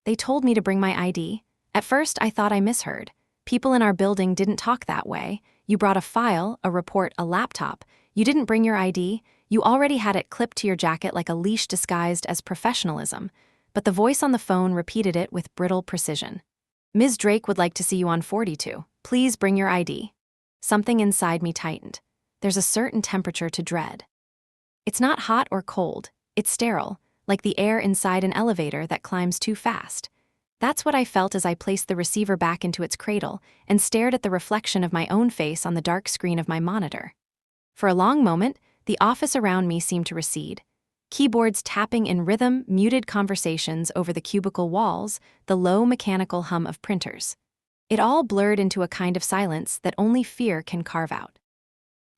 They told me to bring my ID. At first, I thought I misheard. People in our building didn't talk that way. You brought a file, a report, a laptop. You didn't bring your ID. You already had it clipped to your jacket like a leash disguised as professionalism. But the voice on the phone repeated it with brittle precision. Ms. Drake would like to see you on 42. Please bring your ID. Something inside me tightened. There's a certain temperature to dread. It's not hot or cold. It's sterile, like the air inside an elevator that climbs too fast. That's what I felt as I placed the receiver back into its cradle and stared at the reflection of my own face on the dark screen of my monitor. For a long moment, the office around me seemed to recede. Keyboards tapping in rhythm, muted conversations over the cubicle walls, the low mechanical hum of printers. It all blurred into a kind of silence that only fear can carve out.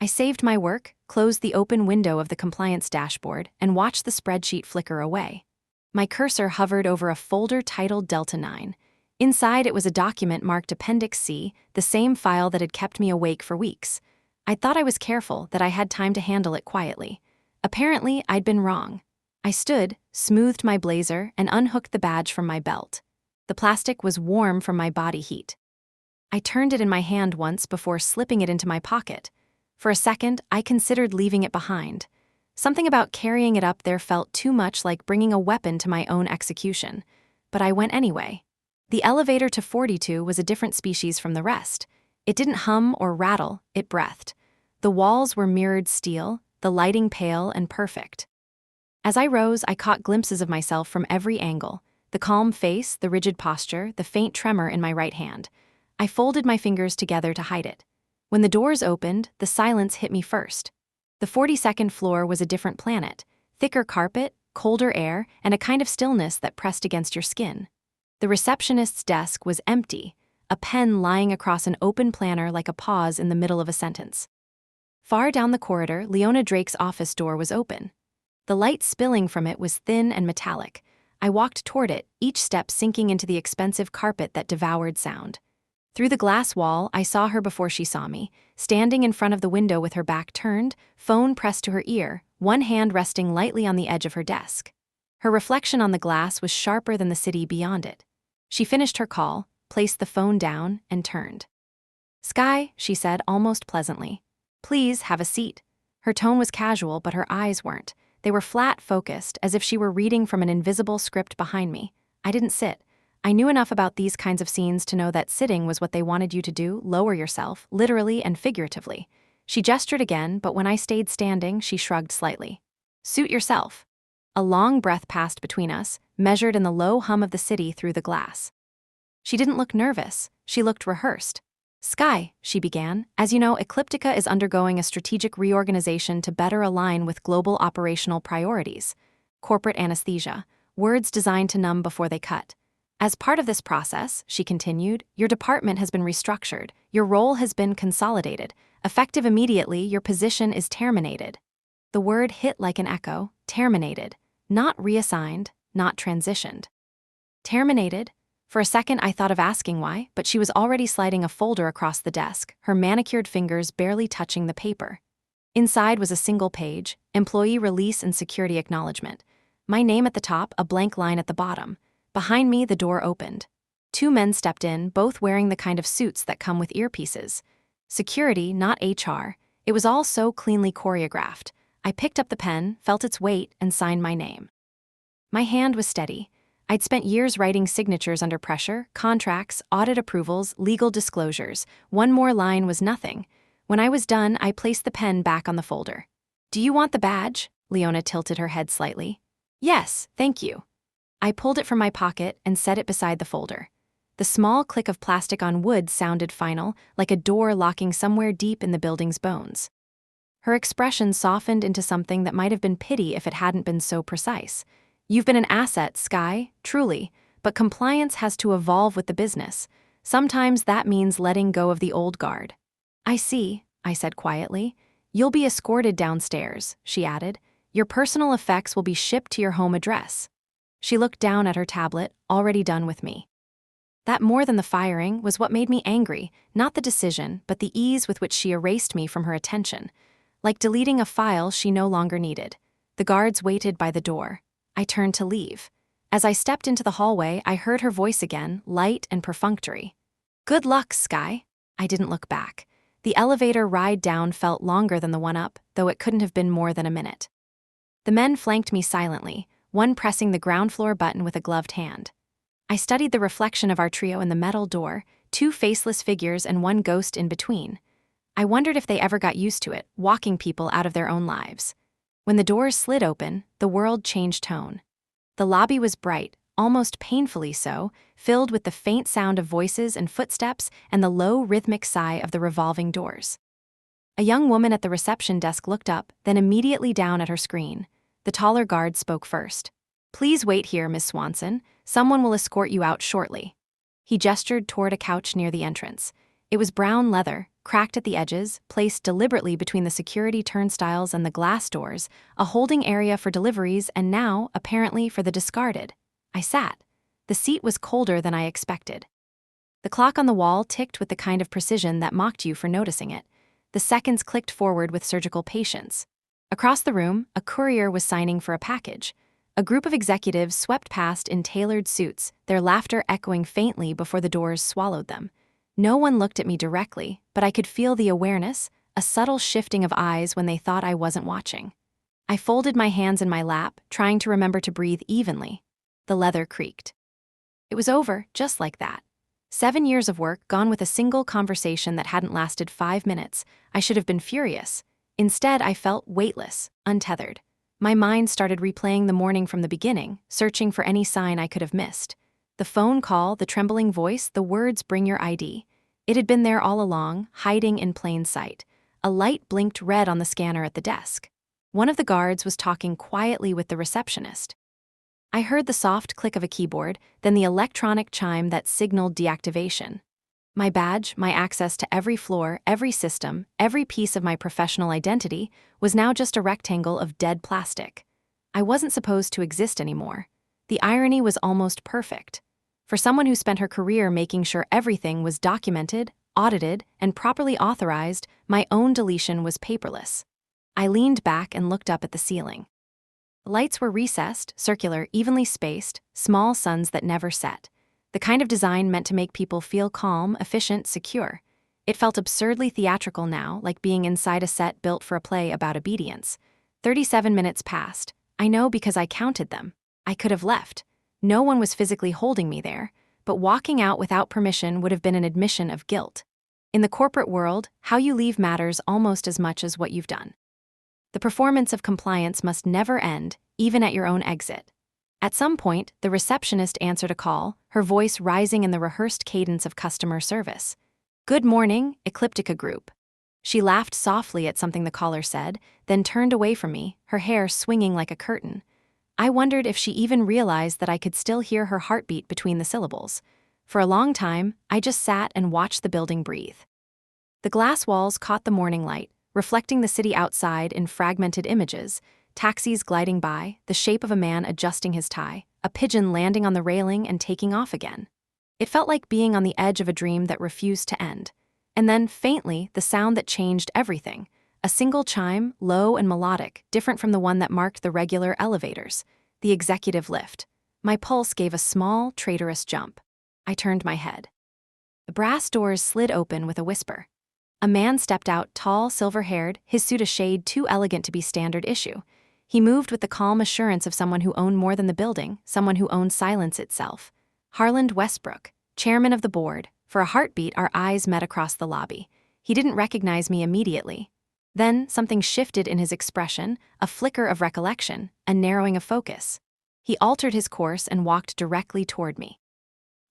I saved my work, closed the open window of the compliance dashboard, and watched the spreadsheet flicker away. My cursor hovered over a folder titled Delta 9. Inside, it was a document marked Appendix C, the same file that had kept me awake for weeks. I thought I was careful, that I had time to handle it quietly. Apparently, I'd been wrong. I stood, smoothed my blazer, and unhooked the badge from my belt. The plastic was warm from my body heat. I turned it in my hand once before slipping it into my pocket. For a second, I considered leaving it behind. Something about carrying it up there felt too much like bringing a weapon to my own execution. But I went anyway. The elevator to 42 was a different species from the rest. It didn't hum or rattle, it breathed. The walls were mirrored steel, the lighting pale and perfect. As I rose, I caught glimpses of myself from every angle. The calm face, the rigid posture, the faint tremor in my right hand. I folded my fingers together to hide it. When the doors opened, the silence hit me first. The 42nd floor was a different planet. Thicker carpet, colder air, and a kind of stillness that pressed against your skin. The receptionist's desk was empty, a pen lying across an open planner like a pause in the middle of a sentence. Far down the corridor, Leona Drake's office door was open. The light spilling from it was thin and metallic. I walked toward it, each step sinking into the expensive carpet that devoured sound. Through the glass wall, I saw her before she saw me, standing in front of the window with her back turned, phone pressed to her ear, one hand resting lightly on the edge of her desk. Her reflection on the glass was sharper than the city beyond it. She finished her call, placed the phone down, and turned. "Sky," she said almost pleasantly. "Please have a seat." Her tone was casual, but her eyes weren't. They were flat focused, as if she were reading from an invisible script behind me. I didn't sit. I knew enough about these kinds of scenes to know that sitting was what they wanted you to do, lower yourself, literally and figuratively. She gestured again, but when I stayed standing, she shrugged slightly. "Suit yourself." A long breath passed between us, measured in the low hum of the city through the glass. She didn't look nervous. She looked rehearsed. "Sky," she began, "as you know, Ecliptica is undergoing a strategic reorganization to better align with global operational priorities. Corporate anesthesia, words designed to numb before they cut. As part of this process," she continued, "your department has been restructured, your role has been consolidated. Effective immediately, your position is terminated." The word hit like an echo, terminated, not reassigned, not transitioned. Terminated? For a second I thought of asking why, but she was already sliding a folder across the desk, her manicured fingers barely touching the paper. Inside was a single page, employee release and security acknowledgement. My name at the top, a blank line at the bottom. Behind me, the door opened. Two men stepped in, both wearing the kind of suits that come with earpieces. Security, not HR. It was all so cleanly choreographed. I picked up the pen, felt its weight, and signed my name. My hand was steady. I'd spent years writing signatures under pressure, contracts, audit approvals, legal disclosures. One more line was nothing. When I was done, I placed the pen back on the folder. "Do you want the badge?" Leona tilted her head slightly. "Yes, thank you." I pulled it from my pocket and set it beside the folder. The small click of plastic on wood sounded final, like a door locking somewhere deep in the building's bones. Her expression softened into something that might have been pity if it hadn't been so precise. "You've been an asset, Sky, truly, but compliance has to evolve with the business. Sometimes that means letting go of the old guard." "I see," I said quietly. "You'll be escorted downstairs," she added. "Your personal effects will be shipped to your home address." She looked down at her tablet, already done with me. That more than the firing was what made me angry, not the decision, but the ease with which she erased me from her attention. Like deleting a file she no longer needed. The guards waited by the door. I turned to leave. As I stepped into the hallway, I heard her voice again, light and perfunctory. "Good luck, Sky." I didn't look back. The elevator ride down felt longer than the one up, though it couldn't have been more than a minute. The men flanked me silently, one pressing the ground floor button with a gloved hand. I studied the reflection of our trio in the metal door, two faceless figures and one ghost in between. I wondered if they ever got used to it, walking people out of their own lives. When the doors slid open, the world changed tone. The lobby was bright, almost painfully so, filled with the faint sound of voices and footsteps and the low, rhythmic sigh of the revolving doors. A young woman at the reception desk looked up, then immediately down at her screen. The taller guard spoke first. "Please wait here, Miss Swanson. Someone will escort you out shortly." He gestured toward a couch near the entrance. It was brown leather, cracked at the edges, placed deliberately between the security turnstiles and the glass doors, a holding area for deliveries and now, apparently, for the discarded. I sat. The seat was colder than I expected. The clock on the wall ticked with the kind of precision that mocked you for noticing it. The seconds clicked forward with surgical patience. Across the room, a courier was signing for a package. A group of executives swept past in tailored suits, their laughter echoing faintly before the doors swallowed them. No one looked at me directly, but I could feel the awareness, a subtle shifting of eyes when they thought I wasn't watching. I folded my hands in my lap, trying to remember to breathe evenly. The leather creaked. It was over, just like that. 7 years of work gone with a single conversation that hadn't lasted 5 minutes. I should have been furious. Instead, I felt weightless, untethered. My mind started replaying the morning from the beginning, searching for any sign I could have missed. The phone call, the trembling voice, the words, "Bring your ID." It had been there all along, hiding in plain sight. A light blinked red on the scanner at the desk. One of the guards was talking quietly with the receptionist. I heard the soft click of a keyboard, then the electronic chime that signaled deactivation. My badge, my access to every floor, every system, every piece of my professional identity, was now just a rectangle of dead plastic. I wasn't supposed to exist anymore. The irony was almost perfect. For someone who spent her career making sure everything was documented, audited, and properly authorized, my own deletion was paperless. I leaned back and looked up at the ceiling. The lights were recessed, circular, evenly spaced, small suns that never set. The kind of design meant to make people feel calm, efficient, secure. It felt absurdly theatrical now, like being inside a set built for a play about obedience. 37 minutes passed. I know because I counted them. I could have left. No one was physically holding me there, but walking out without permission would have been an admission of guilt. In the corporate world, how you leave matters almost as much as what you've done. The performance of compliance must never end, even at your own exit. At some point, the receptionist answered a call, her voice rising in the rehearsed cadence of customer service. "Good morning, Ecliptica Group." She laughed softly at something the caller said, then turned away from me, her hair swinging like a curtain. I wondered if she even realized that I could still hear her heartbeat between the syllables. For a long time, I just sat and watched the building breathe. The glass walls caught the morning light, reflecting the city outside in fragmented images, taxis gliding by, the shape of a man adjusting his tie, a pigeon landing on the railing and taking off again. It felt like being on the edge of a dream that refused to end. And then, faintly, the sound that changed everything. A single chime, low and melodic, different from the one that marked the regular elevators. The executive lift. My pulse gave a small, traitorous jump. I turned my head. The brass doors slid open with a whisper. A man stepped out, tall, silver-haired, his suit a shade too elegant to be standard issue. He moved with the calm assurance of someone who owned more than the building, someone who owned silence itself. Harland Westbrook, chairman of the board. For a heartbeat, our eyes met across the lobby. He didn't recognize me immediately. Then, something shifted in his expression, a flicker of recollection, a narrowing of focus. He altered his course and walked directly toward me.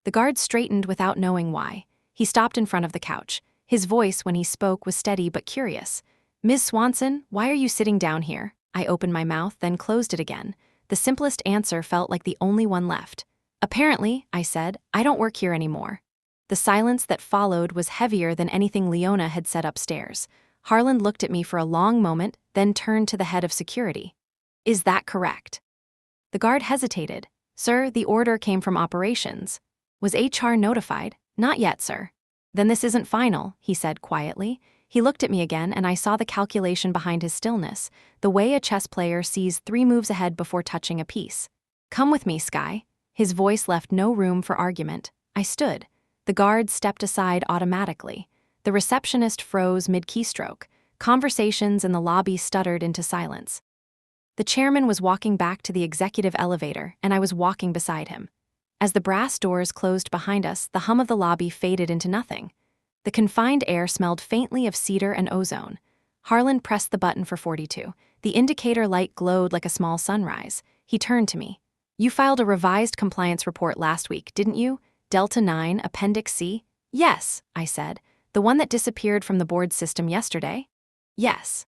The guard straightened without knowing why. He stopped in front of the couch. His voice, when he spoke, was steady but curious. "Ms. Swanson, why are you sitting down here?" I opened my mouth, then closed it again. The simplest answer felt like the only one left. "Apparently," I said, "I don't work here anymore." The silence that followed was heavier than anything Leona had said upstairs. Harland looked at me for a long moment, then turned to the head of security. "Is that correct?" The guard hesitated. "Sir, the order came from operations." "Was HR notified?" "Not yet, sir." "Then this isn't final," he said quietly. He looked at me again, and I saw the calculation behind his stillness, the way a chess player sees 3 moves ahead before touching a piece. "Come with me, Sky." His voice left no room for argument. I stood. The guard stepped aside automatically. The receptionist froze mid-keystroke. Conversations in the lobby stuttered into silence. The chairman was walking back to the executive elevator, and I was walking beside him. As the brass doors closed behind us, the hum of the lobby faded into nothing. The confined air smelled faintly of cedar and ozone. Harlan pressed the button for 42. The indicator light glowed like a small sunrise. He turned to me. "You filed a revised compliance report last week, didn't you? Delta 9, Appendix C?" "Yes," I said. "The one that disappeared from the board system yesterday?" "Yes."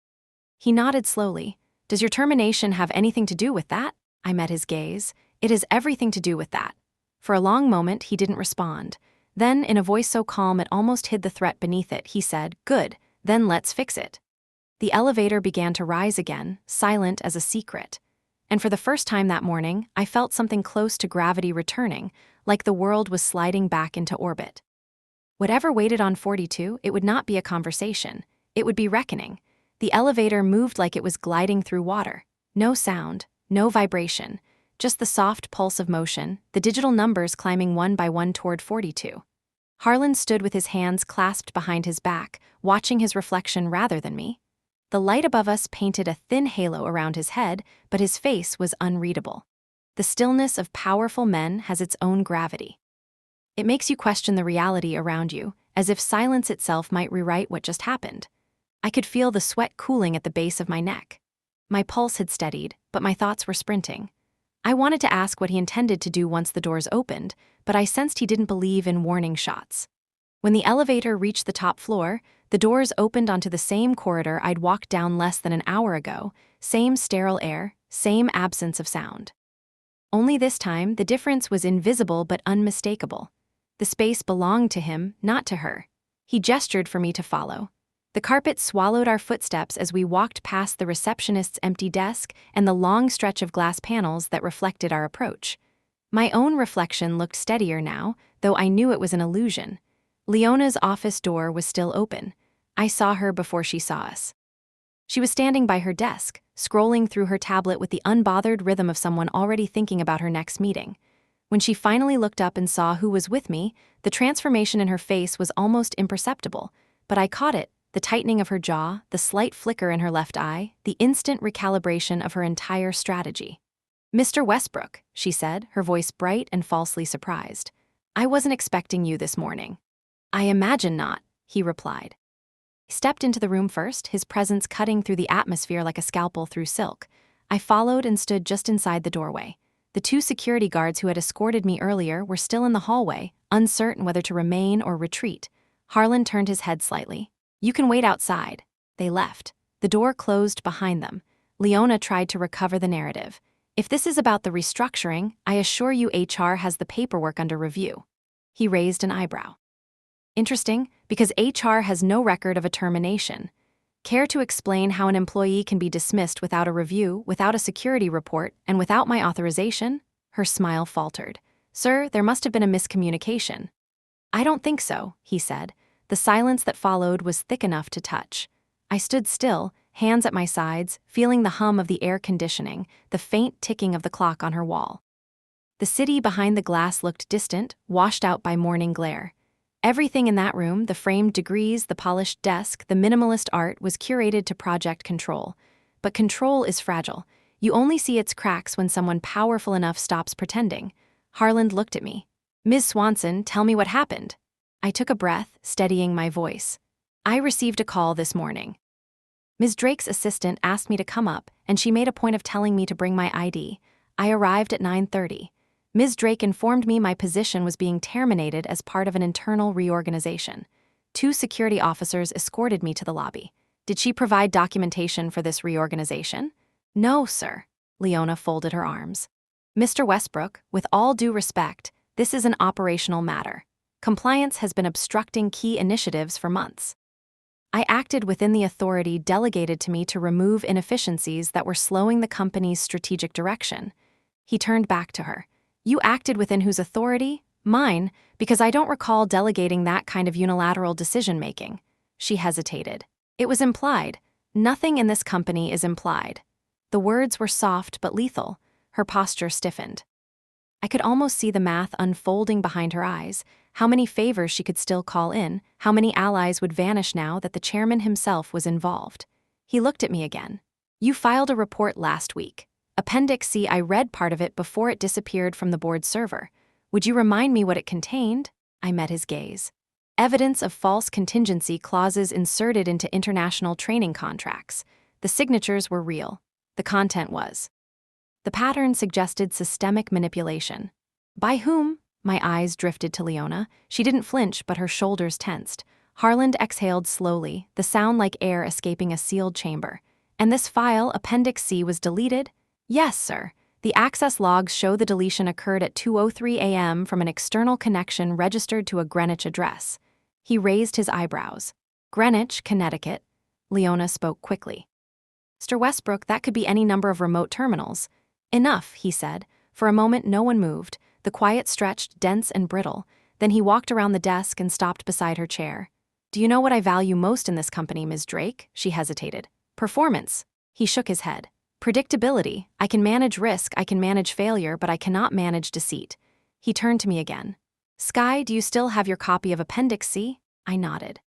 He nodded slowly. "Does your termination have anything to do with that?" I met his gaze. "It has everything to do with that." For a long moment, he didn't respond. Then, in a voice so calm it almost hid the threat beneath it, he said, "Good, then let's fix it." The elevator began to rise again, silent as a secret. And for the first time that morning, I felt something close to gravity returning, like the world was sliding back into orbit. Whatever waited on 42, it would not be a conversation. It would be reckoning. The elevator moved like it was gliding through water. No sound, no vibration, just the soft pulse of motion, the digital numbers climbing one by one toward 42. Harlan stood with his hands clasped behind his back, watching his reflection rather than me. The light above us painted a thin halo around his head, but his face was unreadable. The stillness of powerful men has its own gravity. It makes you question the reality around you, as if silence itself might rewrite what just happened. I could feel the sweat cooling at the base of my neck. My pulse had steadied, but my thoughts were sprinting. I wanted to ask what he intended to do once the doors opened, but I sensed he didn't believe in warning shots. When the elevator reached the top floor, the doors opened onto the same corridor I'd walked down less than an hour ago, same sterile air, same absence of sound. Only this time, the difference was invisible but unmistakable. The space belonged to him, not to her. He gestured for me to follow. The carpet swallowed our footsteps as we walked past the receptionist's empty desk and the long stretch of glass panels that reflected our approach. My own reflection looked steadier now, though I knew it was an illusion. Leona's office door was still open. I saw her before she saw us. She was standing by her desk, scrolling through her tablet with the unbothered rhythm of someone already thinking about her next meeting. When she finally looked up and saw who was with me, the transformation in her face was almost imperceptible, but I caught it. The tightening of her jaw, the slight flicker in her left eye, the instant recalibration of her entire strategy. "Mr. Westbrook," she said, her voice bright and falsely surprised. "I wasn't expecting you this morning." "I imagine not," he replied. He stepped into the room first, his presence cutting through the atmosphere like a scalpel through silk. I followed and stood just inside the doorway. The two security guards who had escorted me earlier were still in the hallway, uncertain whether to remain or retreat. Harlan turned his head slightly. "You can wait outside." They left. The door closed behind them. Leona tried to recover the narrative. "If this is about the restructuring, I assure you HR has the paperwork under review." He raised an eyebrow. "Interesting, because HR has no record of a termination. Care to explain how an employee can be dismissed without a review, without a security report, and without my authorization?" Her smile faltered. "Sir, there must have been a miscommunication." "I don't think so," he said. The silence that followed was thick enough to touch. I stood still, hands at my sides, feeling the hum of the air conditioning, the faint ticking of the clock on her wall. The city behind the glass looked distant, washed out by morning glare. Everything in that room, the framed degrees, the polished desk, the minimalist art, was curated to project control. But control is fragile. You only see its cracks when someone powerful enough stops pretending. Harlan looked at me. "Ms. Swanson, tell me what happened." I took a breath, steadying my voice. "I received a call this morning. Ms. Drake's assistant asked me to come up, and she made a point of telling me to bring my ID. I arrived at 9:30. Ms. Drake informed me my position was being terminated as part of an internal reorganization. 2 security officers escorted me to the lobby. Did she provide documentation for this reorganization?" "No, sir." Leona folded her arms. "Mr. Westbrook, with all due respect, this is an operational matter. Compliance has been obstructing key initiatives for months. I acted within the authority delegated to me to remove inefficiencies that were slowing the company's strategic direction." He turned back to her. "You acted within whose authority? Mine, because I don't recall delegating that kind of unilateral decision-making." She hesitated. "It was implied. Nothing in this company is implied." The words were soft but lethal. Her posture stiffened. I could almost see the math unfolding behind her eyes, how many favors she could still call in, how many allies would vanish now that the chairman himself was involved. He looked at me again. You filed a report last week. Appendix C, I read part of it before it disappeared from the board server. Would you remind me what it contained? I met his gaze. Evidence of false contingency clauses inserted into international training contracts. The signatures were real. The content was. The pattern suggested systemic manipulation. By whom? My eyes drifted to Leona. She didn't flinch, but her shoulders tensed. Harland exhaled slowly, the sound like air escaping a sealed chamber. And this file, Appendix C, was deleted? Yes, sir. The access logs show the deletion occurred at 2:03 a.m. from an external connection registered to a Greenwich address. He raised his eyebrows. Greenwich, Connecticut. Leona spoke quickly. Mr. Westbrook, that could be any number of remote terminals. Enough, he said. For a moment, no one moved. The quiet stretched, dense and brittle. Then he walked around the desk and stopped beside her chair. Do you know what I value most in this company, Ms. Drake? She hesitated. Performance. He shook his head. Predictability. I can manage risk, I can manage failure, but I cannot manage deceit. He turned to me again. Sky, do you still have your copy of Appendix C? I nodded.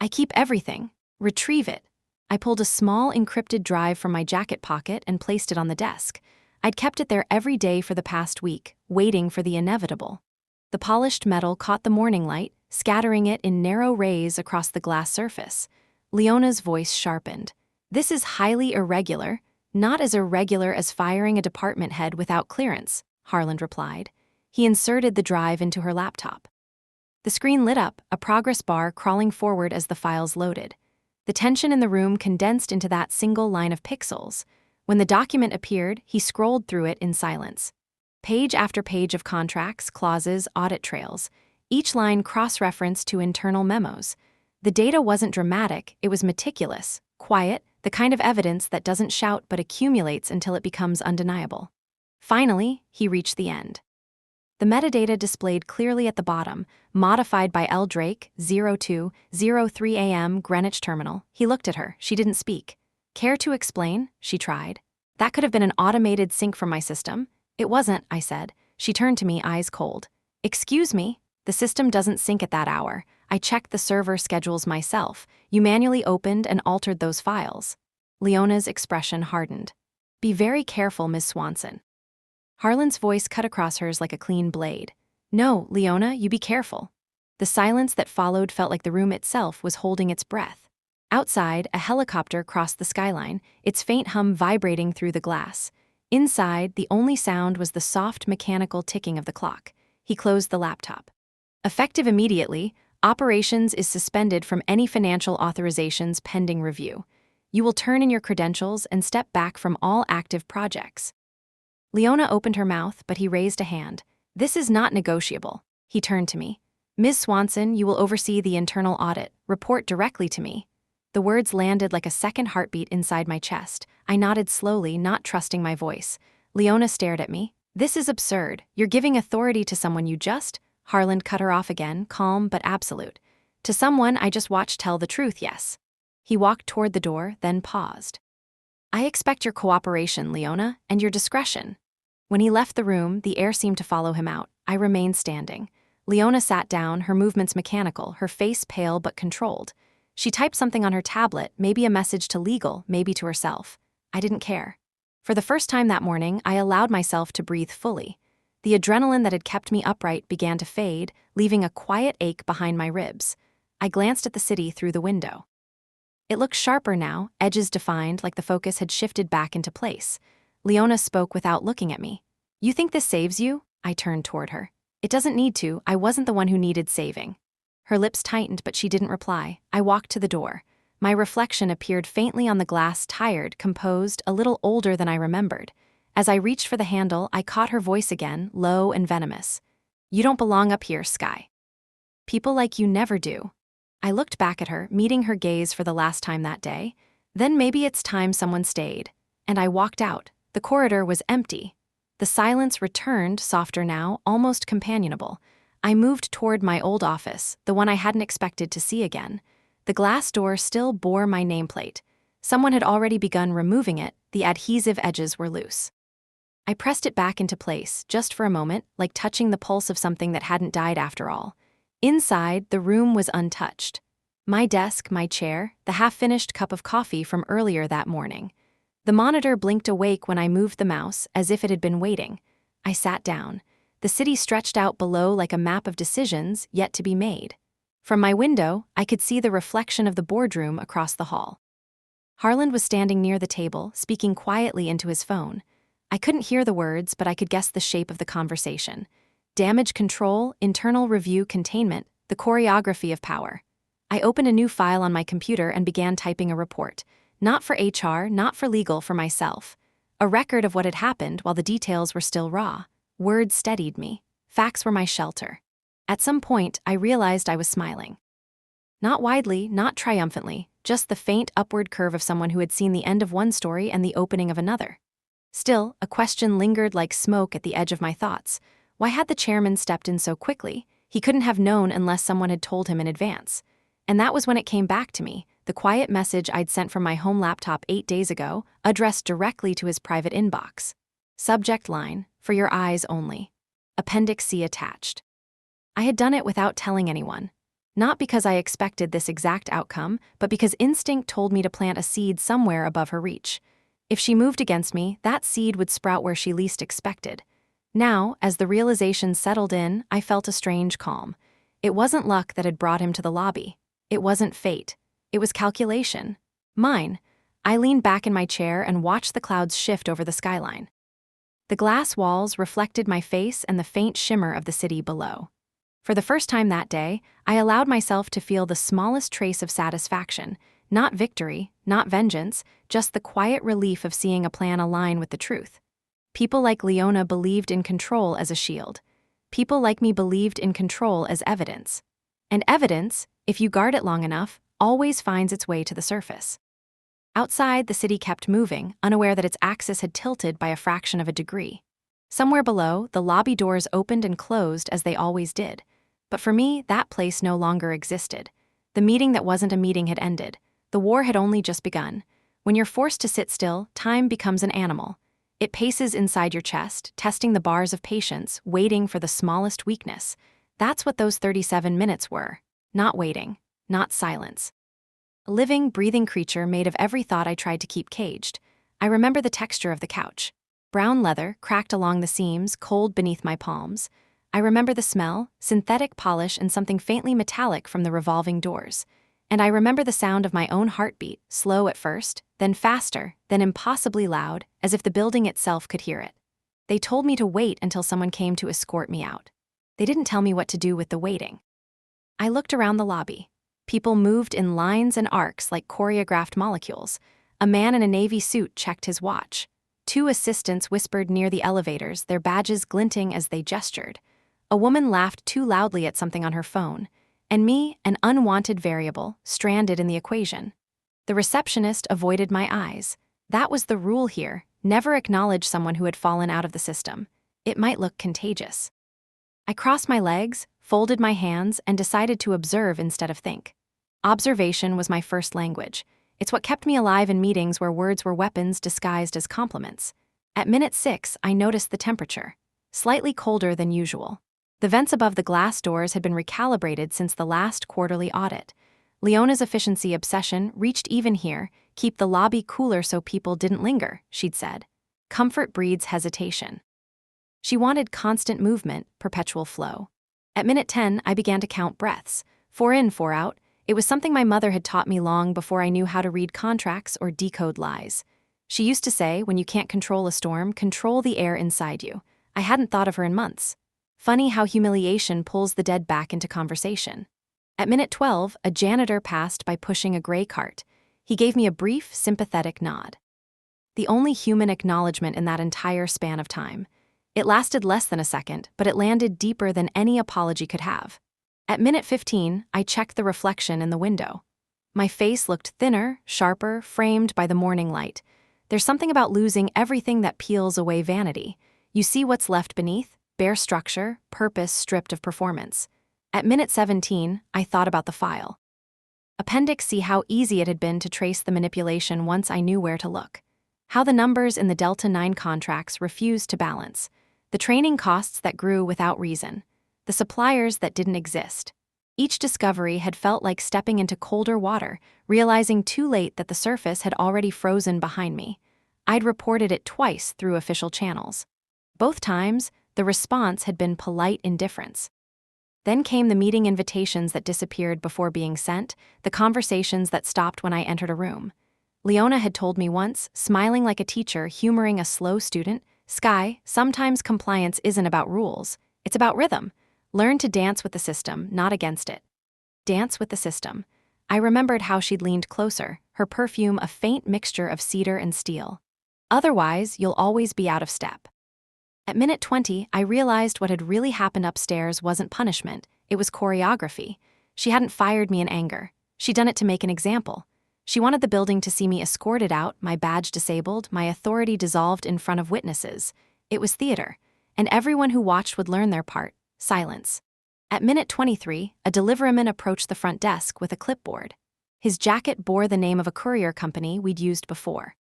I keep everything. Retrieve it. I pulled a small encrypted drive from my jacket pocket and placed it on the desk. I'd kept it there every day for the past week, waiting for the inevitable. The polished metal caught the morning light, scattering it in narrow rays across the glass surface. Leona's voice sharpened. This is highly irregular, not as irregular as firing a department head without clearance, Harland replied. He inserted the drive into her laptop. The screen lit up, a progress bar crawling forward as the files loaded. The tension in the room condensed into that single line of pixels. When the document appeared, he scrolled through it in silence. Page after page of contracts, clauses, audit trails. Each line cross-referenced to internal memos. The data wasn't dramatic, it was meticulous, quiet, the kind of evidence that doesn't shout but accumulates until it becomes undeniable. Finally, he reached the end. The metadata displayed clearly at the bottom, modified by L. Drake, 02:03 a.m. Greenwich Terminal. He looked at her. She didn't speak. Care to explain? She tried. That could have been an automated sync from my system. It wasn't, I said. She turned to me, eyes cold. Excuse me? The system doesn't sync at that hour. I checked the server schedules myself. You manually opened and altered those files. Leona's expression hardened. Be very careful, Ms. Swanson. Harland's voice cut across hers like a clean blade. No, Leona, you be careful. The silence that followed felt like the room itself was holding its breath. Outside, a helicopter crossed the skyline, its faint hum vibrating through the glass. Inside, the only sound was the soft mechanical ticking of the clock. He closed the laptop. Effective immediately, operations is suspended from any financial authorizations pending review. You will turn in your credentials and step back from all active projects. Leona opened her mouth, but he raised a hand. This is not negotiable. He turned to me. Ms. Swanson, you will oversee the internal audit. Report directly to me. The words landed like a second heartbeat inside my chest. I nodded slowly, not trusting my voice. Leona stared at me. This is absurd. You're giving authority to someone you just... Harland cut her off again, calm but absolute. To someone I just watched tell the truth, yes. He walked toward the door, then paused. I expect your cooperation, Leona, and your discretion. When he left the room, the air seemed to follow him out. I remained standing. Leona sat down, her movements mechanical, her face pale but controlled. She typed something on her tablet, maybe a message to legal, maybe to herself. I didn't care. For the first time that morning, I allowed myself to breathe fully. The adrenaline that had kept me upright began to fade, leaving a quiet ache behind my ribs. I glanced at the city through the window. It looked sharper now, edges defined like the focus had shifted back into place. Leona spoke without looking at me. You think this saves you? I turned toward her. It doesn't need to. I wasn't the one who needed saving. Her lips tightened, but she didn't reply. I walked to the door. My reflection appeared faintly on the glass, tired, composed, a little older than I remembered. As I reached for the handle, I caught her voice again, low and venomous. You don't belong up here, Sky. People like you never do. I looked back at her, meeting her gaze for the last time that day. Then maybe it's time someone stayed. And I walked out. The corridor was empty. The silence returned, softer now, almost companionable. I moved toward my old office, the one I hadn't expected to see again. The glass door still bore my nameplate. Someone had already begun removing it, the adhesive edges were loose. I pressed it back into place, just for a moment, like touching the pulse of something that hadn't died after all. Inside, the room was untouched. My desk, my chair, the half-finished cup of coffee from earlier that morning. The monitor blinked awake when I moved the mouse, as if it had been waiting. I sat down. The city stretched out below like a map of decisions yet to be made. From my window, I could see the reflection of the boardroom across the hall. Harland was standing near the table, speaking quietly into his phone. I couldn't hear the words, but I could guess the shape of the conversation. Damage control, internal review containment, the choreography of power. I opened a new file on my computer and began typing a report. Not for HR, not for legal, for myself. A record of what had happened while the details were still raw. Words steadied me. Facts were my shelter. At some point, I realized I was smiling. Not widely, not triumphantly, just the faint upward curve of someone who had seen the end of one story and the opening of another. Still, a question lingered like smoke at the edge of my thoughts. Why had the chairman stepped in so quickly? He couldn't have known unless someone had told him in advance. And that was when it came back to me, the quiet message I'd sent from my home laptop 8 days ago, addressed directly to his private inbox. Subject line, for your eyes only. Appendix C attached. I had done it without telling anyone. Not because I expected this exact outcome, but because instinct told me to plant a seed somewhere above her reach. If she moved against me, that seed would sprout where she least expected. Now, as the realization settled in, I felt a strange calm. It wasn't luck that had brought him to the lobby. It wasn't fate. It was calculation. Mine. I leaned back in my chair and watched the clouds shift over the skyline. The glass walls reflected my face and the faint shimmer of the city below. For the first time that day, I allowed myself to feel the smallest trace of satisfaction. Not victory, not vengeance, just the quiet relief of seeing a plan align with the truth. People like Leona believed in control as a shield. People like me believed in control as evidence. And evidence, if you guard it long enough, always finds its way to the surface. Outside, the city kept moving, unaware that its axis had tilted by a fraction of a degree. Somewhere below, the lobby doors opened and closed as they always did. But for me, that place no longer existed. The meeting that wasn't a meeting had ended. The war had only just begun. When you're forced to sit still, time becomes an animal. It paces inside your chest, testing the bars of patience, waiting for the smallest weakness. That's what those 37 minutes were. Not waiting. Not silence. A living, breathing creature made of every thought I tried to keep caged. I remember the texture of the couch. Brown leather, cracked along the seams, cold beneath my palms. I remember the smell, synthetic polish and something faintly metallic from the revolving doors. And I remember the sound of my own heartbeat, slow at first, then faster, then impossibly loud, as if the building itself could hear it. They told me to wait until someone came to escort me out. They didn't tell me what to do with the waiting. I looked around the lobby. People moved in lines and arcs like choreographed molecules. A man in a navy suit checked his watch. 2 assistants whispered near the elevators, their badges glinting as they gestured. A woman laughed too loudly at something on her phone. And me, an unwanted variable, stranded in the equation. The receptionist avoided my eyes. That was the rule here, never acknowledge someone who had fallen out of the system. It might look contagious. I crossed my legs, folded my hands, and decided to observe instead of think. Observation was my first language. It's what kept me alive in meetings where words were weapons disguised as compliments. At minute 6, I noticed the temperature. Slightly colder than usual. The vents above the glass doors had been recalibrated since the last quarterly audit. Leona's efficiency obsession reached even here, keep the lobby cooler so people didn't linger, she'd said. Comfort breeds hesitation. She wanted constant movement, perpetual flow. At minute 10, I began to count breaths. 4 in, 4 out. It was something my mother had taught me long before I knew how to read contracts or decode lies. She used to say, when you can't control a storm, control the air inside you. I hadn't thought of her in months. Funny how humiliation pulls the dead back into conversation. At minute 12, a janitor passed by pushing a gray cart. He gave me a brief, sympathetic nod. The only human acknowledgement in that entire span of time. It lasted less than a second, but it landed deeper than any apology could have. At minute 15, I checked the reflection in the window. My face looked thinner, sharper, framed by the morning light. There's something about losing everything that peels away vanity. You see what's left beneath. Bare structure, purpose stripped of performance. At minute 17, I thought about the file. Appendix C, how easy it had been to trace the manipulation once I knew where to look. How the numbers in the Delta 9 contracts refused to balance. The training costs that grew without reason. The suppliers that didn't exist. Each discovery had felt like stepping into colder water, realizing too late that the surface had already frozen behind me. I'd reported it twice through official channels. Both times, the response had been polite indifference. Then came the meeting invitations that disappeared before being sent, the conversations that stopped when I entered a room. Leona had told me once, smiling like a teacher humoring a slow student, "Sky, sometimes compliance isn't about rules, it's about rhythm. Learn to dance with the system, not against it." Dance with the system. I remembered how she'd leaned closer, her perfume a faint mixture of cedar and steel. "Otherwise, you'll always be out of step." At minute 20, I realized what had really happened upstairs wasn't punishment, it was choreography. She hadn't fired me in anger. She'd done it to make an example. She wanted the building to see me escorted out, my badge disabled, my authority dissolved in front of witnesses. It was theater, and everyone who watched would learn their part. Silence. At minute 23, a deliveryman approached the front desk with a clipboard. His jacket bore the name of a courier company we'd used before.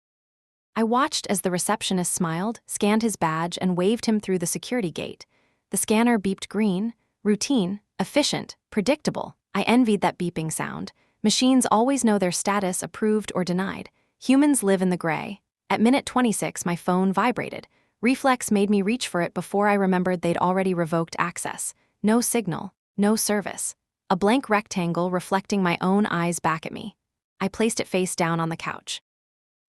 I watched as the receptionist smiled, scanned his badge, and waved him through the security gate. The scanner beeped green, routine, efficient, predictable. I envied that beeping sound. Machines always know their status, approved or denied. Humans live in the gray. At minute 26, my phone vibrated. Reflex made me reach for it before I remembered they'd already revoked access. No signal, no service. A blank rectangle reflecting my own eyes back at me. I placed it face down on the couch.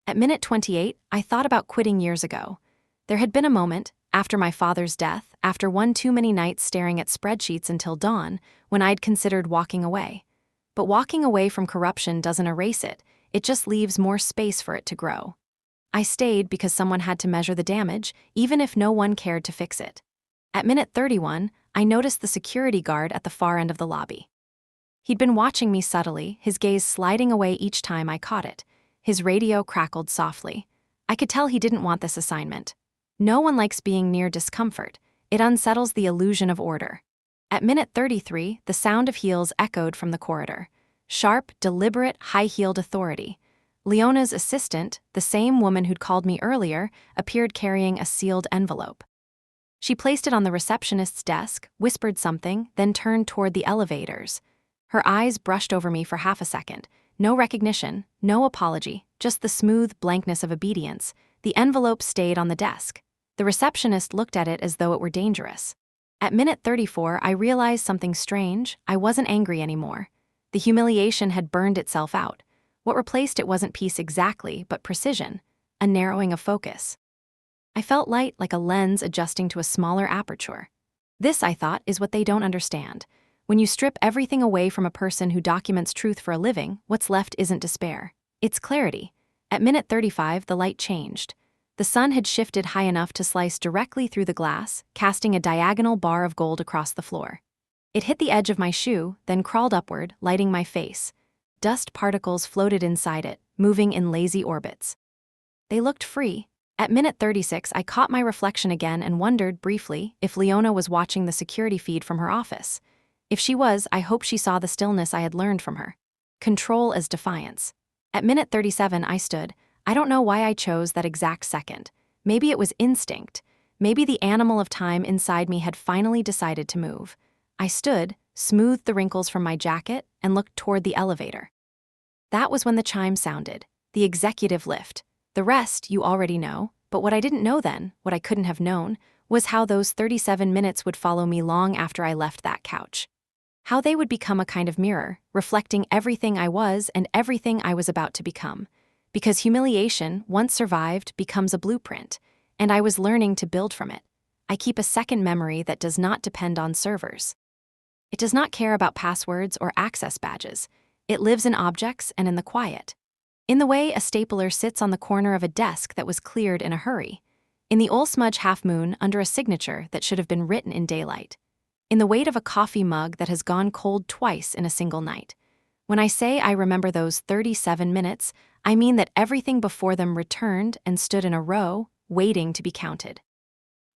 At minute 28, I thought about quitting years ago. There had been a moment, after my father's death, after one too many nights staring at spreadsheets until dawn, when I'd considered walking away. But walking away from corruption doesn't erase it, it just leaves more space for it to grow. I stayed because someone had to measure the damage, even if no one cared to fix it. At minute 31, I noticed the security guard at the far end of the lobby. He'd been watching me subtly, his gaze sliding away each time I caught it. His radio crackled softly. I could tell he didn't want this assignment. No one likes being near discomfort. It unsettles the illusion of order. At minute 33, the sound of heels echoed from the corridor. Sharp, deliberate, high-heeled authority. Leona's assistant, the same woman who'd called me earlier, appeared carrying a sealed envelope. She placed it on the receptionist's desk, whispered something, then turned toward the elevators. Her eyes brushed over me for half a second. No recognition, no apology, just the smooth blankness of obedience. The envelope stayed on the desk. The receptionist looked at it as though it were dangerous. At minute 34, I realized something strange. I wasn't angry anymore. The humiliation had burned itself out. What replaced it wasn't peace exactly, but precision, a narrowing of focus. I felt light, like a lens adjusting to a smaller aperture. This, I thought, is what they don't understand. When you strip everything away from a person who documents truth for a living, what's left isn't despair. It's clarity. At minute 35, the light changed. The sun had shifted high enough to slice directly through the glass, casting a diagonal bar of gold across the floor. It hit the edge of my shoe, then crawled upward, lighting my face. Dust particles floated inside it, moving in lazy orbits. They looked free. At minute 36, I caught my reflection again and wondered, briefly, if Leona was watching the security feed from her office. If she was, I hope she saw the stillness I had learned from her. Control as defiance. At minute 37, I stood. I don't know why I chose that exact second. Maybe it was instinct. Maybe the animal of time inside me had finally decided to move. I stood, smoothed the wrinkles from my jacket, and looked toward the elevator. That was when the chime sounded, the executive lift. The rest you already know, but what I didn't know then, what I couldn't have known, was how those 37 minutes would follow me long after I left that couch. How they would become a kind of mirror, reflecting everything I was and everything I was about to become. Because humiliation, once survived, becomes a blueprint, and I was learning to build from it. I keep a second memory that does not depend on servers. It does not care about passwords or access badges. It lives in objects and in the quiet. In the way a stapler sits on the corner of a desk that was cleared in a hurry. In the Olsmudge half-moon under a signature that should have been written in daylight. In the weight of a coffee mug that has gone cold twice in a single night. When I say I remember those 37 minutes, I mean that everything before them returned and stood in a row, waiting to be counted.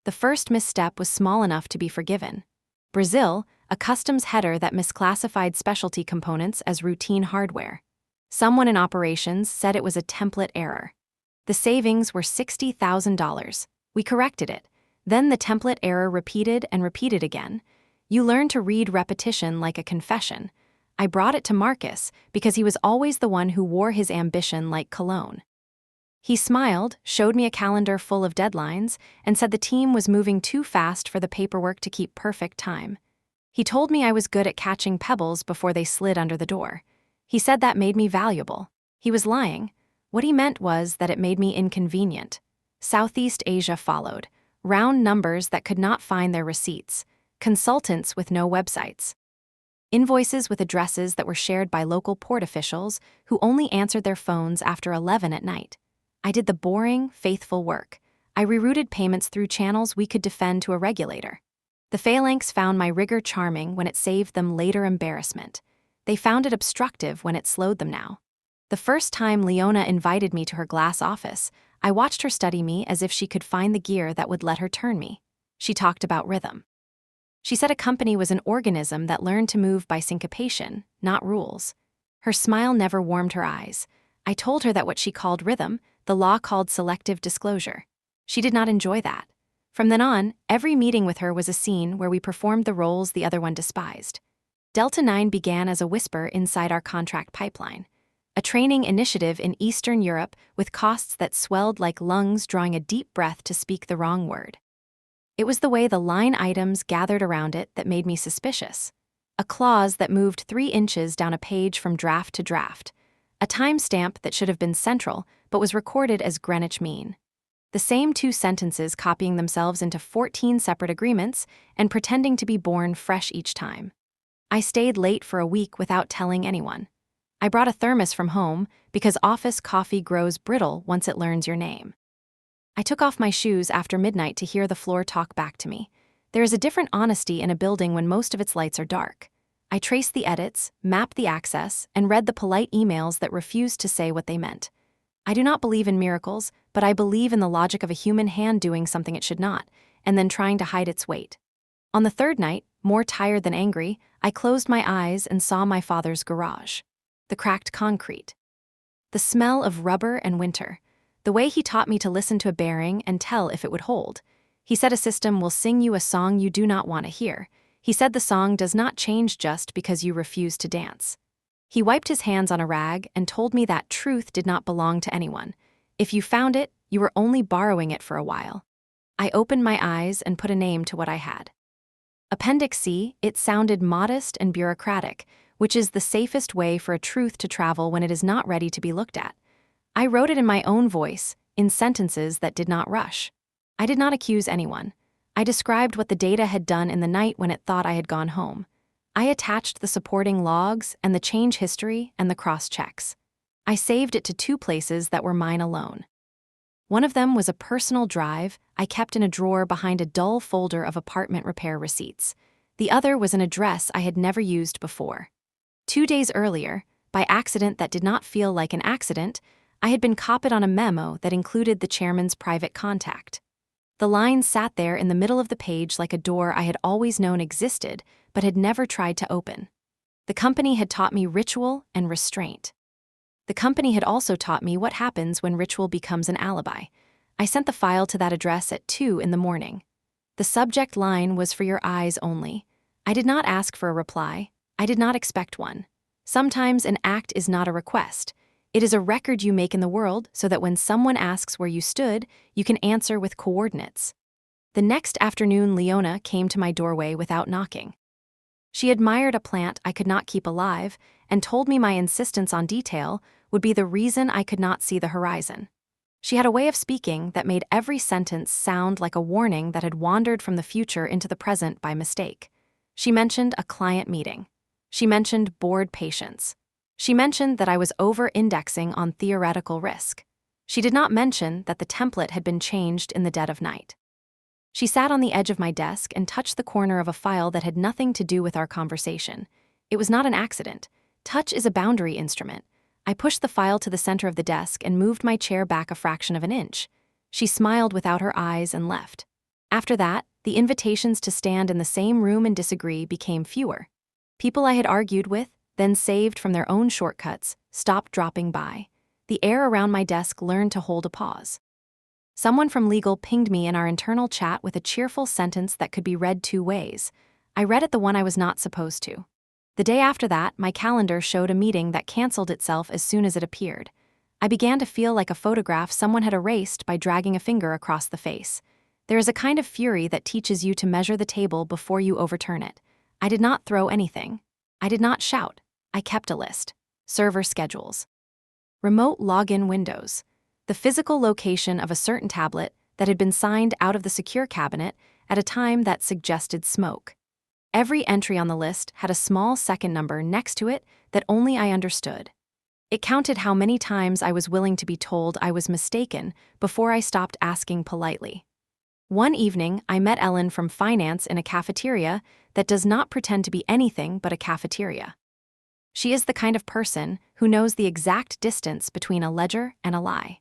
The first misstep was small enough to be forgiven. Brazil, a customs header that misclassified specialty components as routine hardware. Someone in operations said it was a template error. The savings were $60,000. We corrected it. Then the template error repeated and repeated again. You learn to read repetition like a confession. I brought it to Marcus because he was always the one who wore his ambition like cologne. He smiled, showed me a calendar full of deadlines, and said the team was moving too fast for the paperwork to keep perfect time. He told me I was good at catching pebbles before they slid under the door. He said that made me valuable. He was lying. What he meant was that it made me inconvenient. Southeast Asia followed. Round numbers that could not find their receipts. Consultants with no websites. Invoices with addresses that were shared by local port officials who only answered their phones after 11 at night. I did the boring, faithful work. I rerouted payments through channels we could defend to a regulator. The phalanx found my rigor charming when it saved them later embarrassment. They found it obstructive when it slowed them now. The first time Leona invited me to her glass office, I watched her study me as if she could find the gear that would let her turn me. She talked about rhythm. She said a company was an organism that learned to move by syncopation, not rules. Her smile never warmed her eyes. I told her that what she called rhythm, the law called selective disclosure. She did not enjoy that. From then on, every meeting with her was a scene where we performed the roles the other one despised. Delta 9 began as a whisper inside our contract pipeline. A training initiative in Eastern Europe with costs that swelled like lungs drawing a deep breath to speak the wrong word. It was the way the line items gathered around it that made me suspicious. A clause that moved 3 inches down a page from draft to draft. A timestamp that should have been central, but was recorded as Greenwich Mean. The same 2 sentences copying themselves into 14 separate agreements and pretending to be born fresh each time. I stayed late for a week without telling anyone. I brought a thermos from home because office coffee grows brittle once it learns your name. I took off my shoes after midnight to hear the floor talk back to me. There is a different honesty in a building when most of its lights are dark. I traced the edits, mapped the access, and read the polite emails that refused to say what they meant. I do not believe in miracles, but I believe in the logic of a human hand doing something it should not, and then trying to hide its weight. On the third night, more tired than angry, I closed my eyes and saw my father's garage. The cracked concrete. The smell of rubber and winter. The way he taught me to listen to a bearing and tell if it would hold. He said a system will sing you a song you do not want to hear. He said the song does not change just because you refuse to dance. He wiped his hands on a rag and told me that truth did not belong to anyone. If you found it, you were only borrowing it for a while. I opened my eyes and put a name to what I had. Appendix C, it sounded modest and bureaucratic, which is the safest way for a truth to travel when it is not ready to be looked at. I wrote it in my own voice, in sentences that did not rush. I did not accuse anyone. I described what the data had done in the night when it thought I had gone home. I attached the supporting logs and the change history and the cross-checks. I saved it to 2 places that were mine alone. One of them was a personal drive I kept in a drawer behind a dull folder of apartment repair receipts. The other was an address I had never used before. 2 days earlier, by accident that did not feel like an accident, I had been copied on a memo that included the chairman's private contact. The line sat there in the middle of the page like a door I had always known existed, but had never tried to open. The company had taught me ritual and restraint. The company had also taught me what happens when ritual becomes an alibi. I sent the file to that address at 2 in the morning. The subject line was for your eyes only. I did not ask for a reply. I did not expect one. Sometimes an act is not a request. It is a record you make in the world so that when someone asks where you stood, you can answer with coordinates. The next afternoon, Leona came to my doorway without knocking. She admired a plant I could not keep alive and told me my insistence on detail would be the reason I could not see the horizon. She had a way of speaking that made every sentence sound like a warning that had wandered from the future into the present by mistake. She mentioned a client meeting. She mentioned board patience. She mentioned that I was over-indexing on theoretical risk. She did not mention that the template had been changed in the dead of night. She sat on the edge of my desk and touched the corner of a file that had nothing to do with our conversation. It was not an accident. Touch is a boundary instrument. I pushed the file to the center of the desk and moved my chair back a fraction of an inch. She smiled without her eyes and left. After that, the invitations to stand in the same room and disagree became fewer. People I had argued with, then saved from their own shortcuts, stopped dropping by. The air around my desk learned to hold a pause. Someone from legal pinged me in our internal chat with a cheerful sentence that could be read two ways. I read it the one I was not supposed to. The day after that, my calendar showed a meeting that canceled itself as soon as it appeared. I began to feel like a photograph someone had erased by dragging a finger across the face. There is a kind of fury that teaches you to measure the table before you overturn it. I did not throw anything. I did not shout. I kept a list. Server schedules. Remote login windows. The physical location of a certain tablet that had been signed out of the secure cabinet at a time that suggested smoke. Every entry on the list had a small second number next to it that only I understood. It counted how many times I was willing to be told I was mistaken before I stopped asking politely. One evening, I met Ellen from finance in a cafeteria that does not pretend to be anything but a cafeteria. She is the kind of person who knows the exact distance between a ledger and a lie.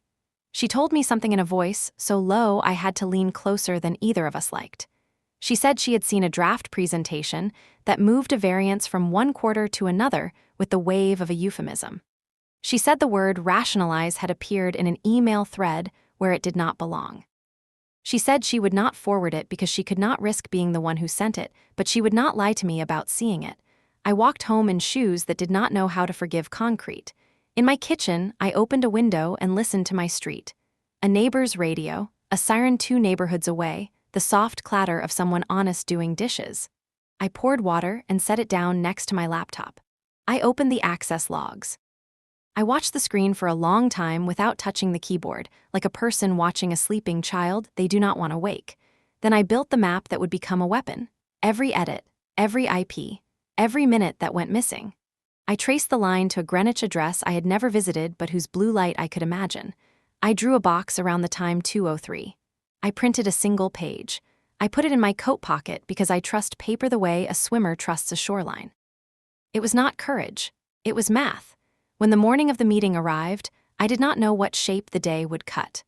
She told me something in a voice so low I had to lean closer than either of us liked. She said she had seen a draft presentation that moved a variance from one quarter to another with the wave of a euphemism. She said the word rationalize had appeared in an email thread where it did not belong. She said she would not forward it because she could not risk being the one who sent it, but she would not lie to me about seeing it. I walked home in shoes that did not know how to forgive concrete. In my kitchen, I opened a window and listened to my street. A neighbor's radio, a siren 2 neighborhoods away, the soft clatter of someone honest doing dishes. I poured water and set it down next to my laptop. I opened the access logs. I watched the screen for a long time without touching the keyboard, like a person watching a sleeping child they do not want to wake. Then I built the map that would become a weapon. Every edit, every IP, every minute that went missing. I traced the line to a Greenwich address I had never visited but whose blue light I could imagine. I drew a box around the time 2:03. I printed a single page. I put it in my coat pocket because I trust paper the way a swimmer trusts a shoreline. It was not courage. It was math. When the morning of the meeting arrived, I did not know what shape the day would cut.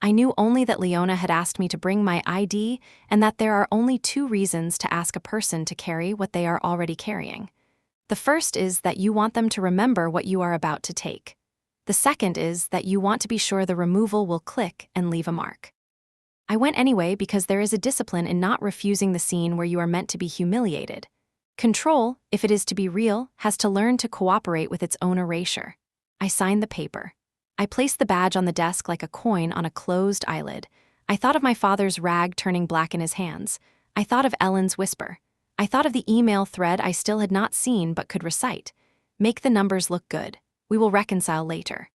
I knew only that Leona had asked me to bring my ID and that there are only 2 reasons to ask a person to carry what they are already carrying. The first is that you want them to remember what you are about to take. The second is that you want to be sure the removal will click and leave a mark. I went anyway because there is a discipline in not refusing the scene where you are meant to be humiliated. Control, if it is to be real, has to learn to cooperate with its own erasure. I signed the paper. I placed the badge on the desk like a coin on a closed eyelid. I thought of my father's rag turning black in his hands. I thought of Ellen's whisper. I thought of the email thread I still had not seen but could recite. Make the numbers look good. We will reconcile later.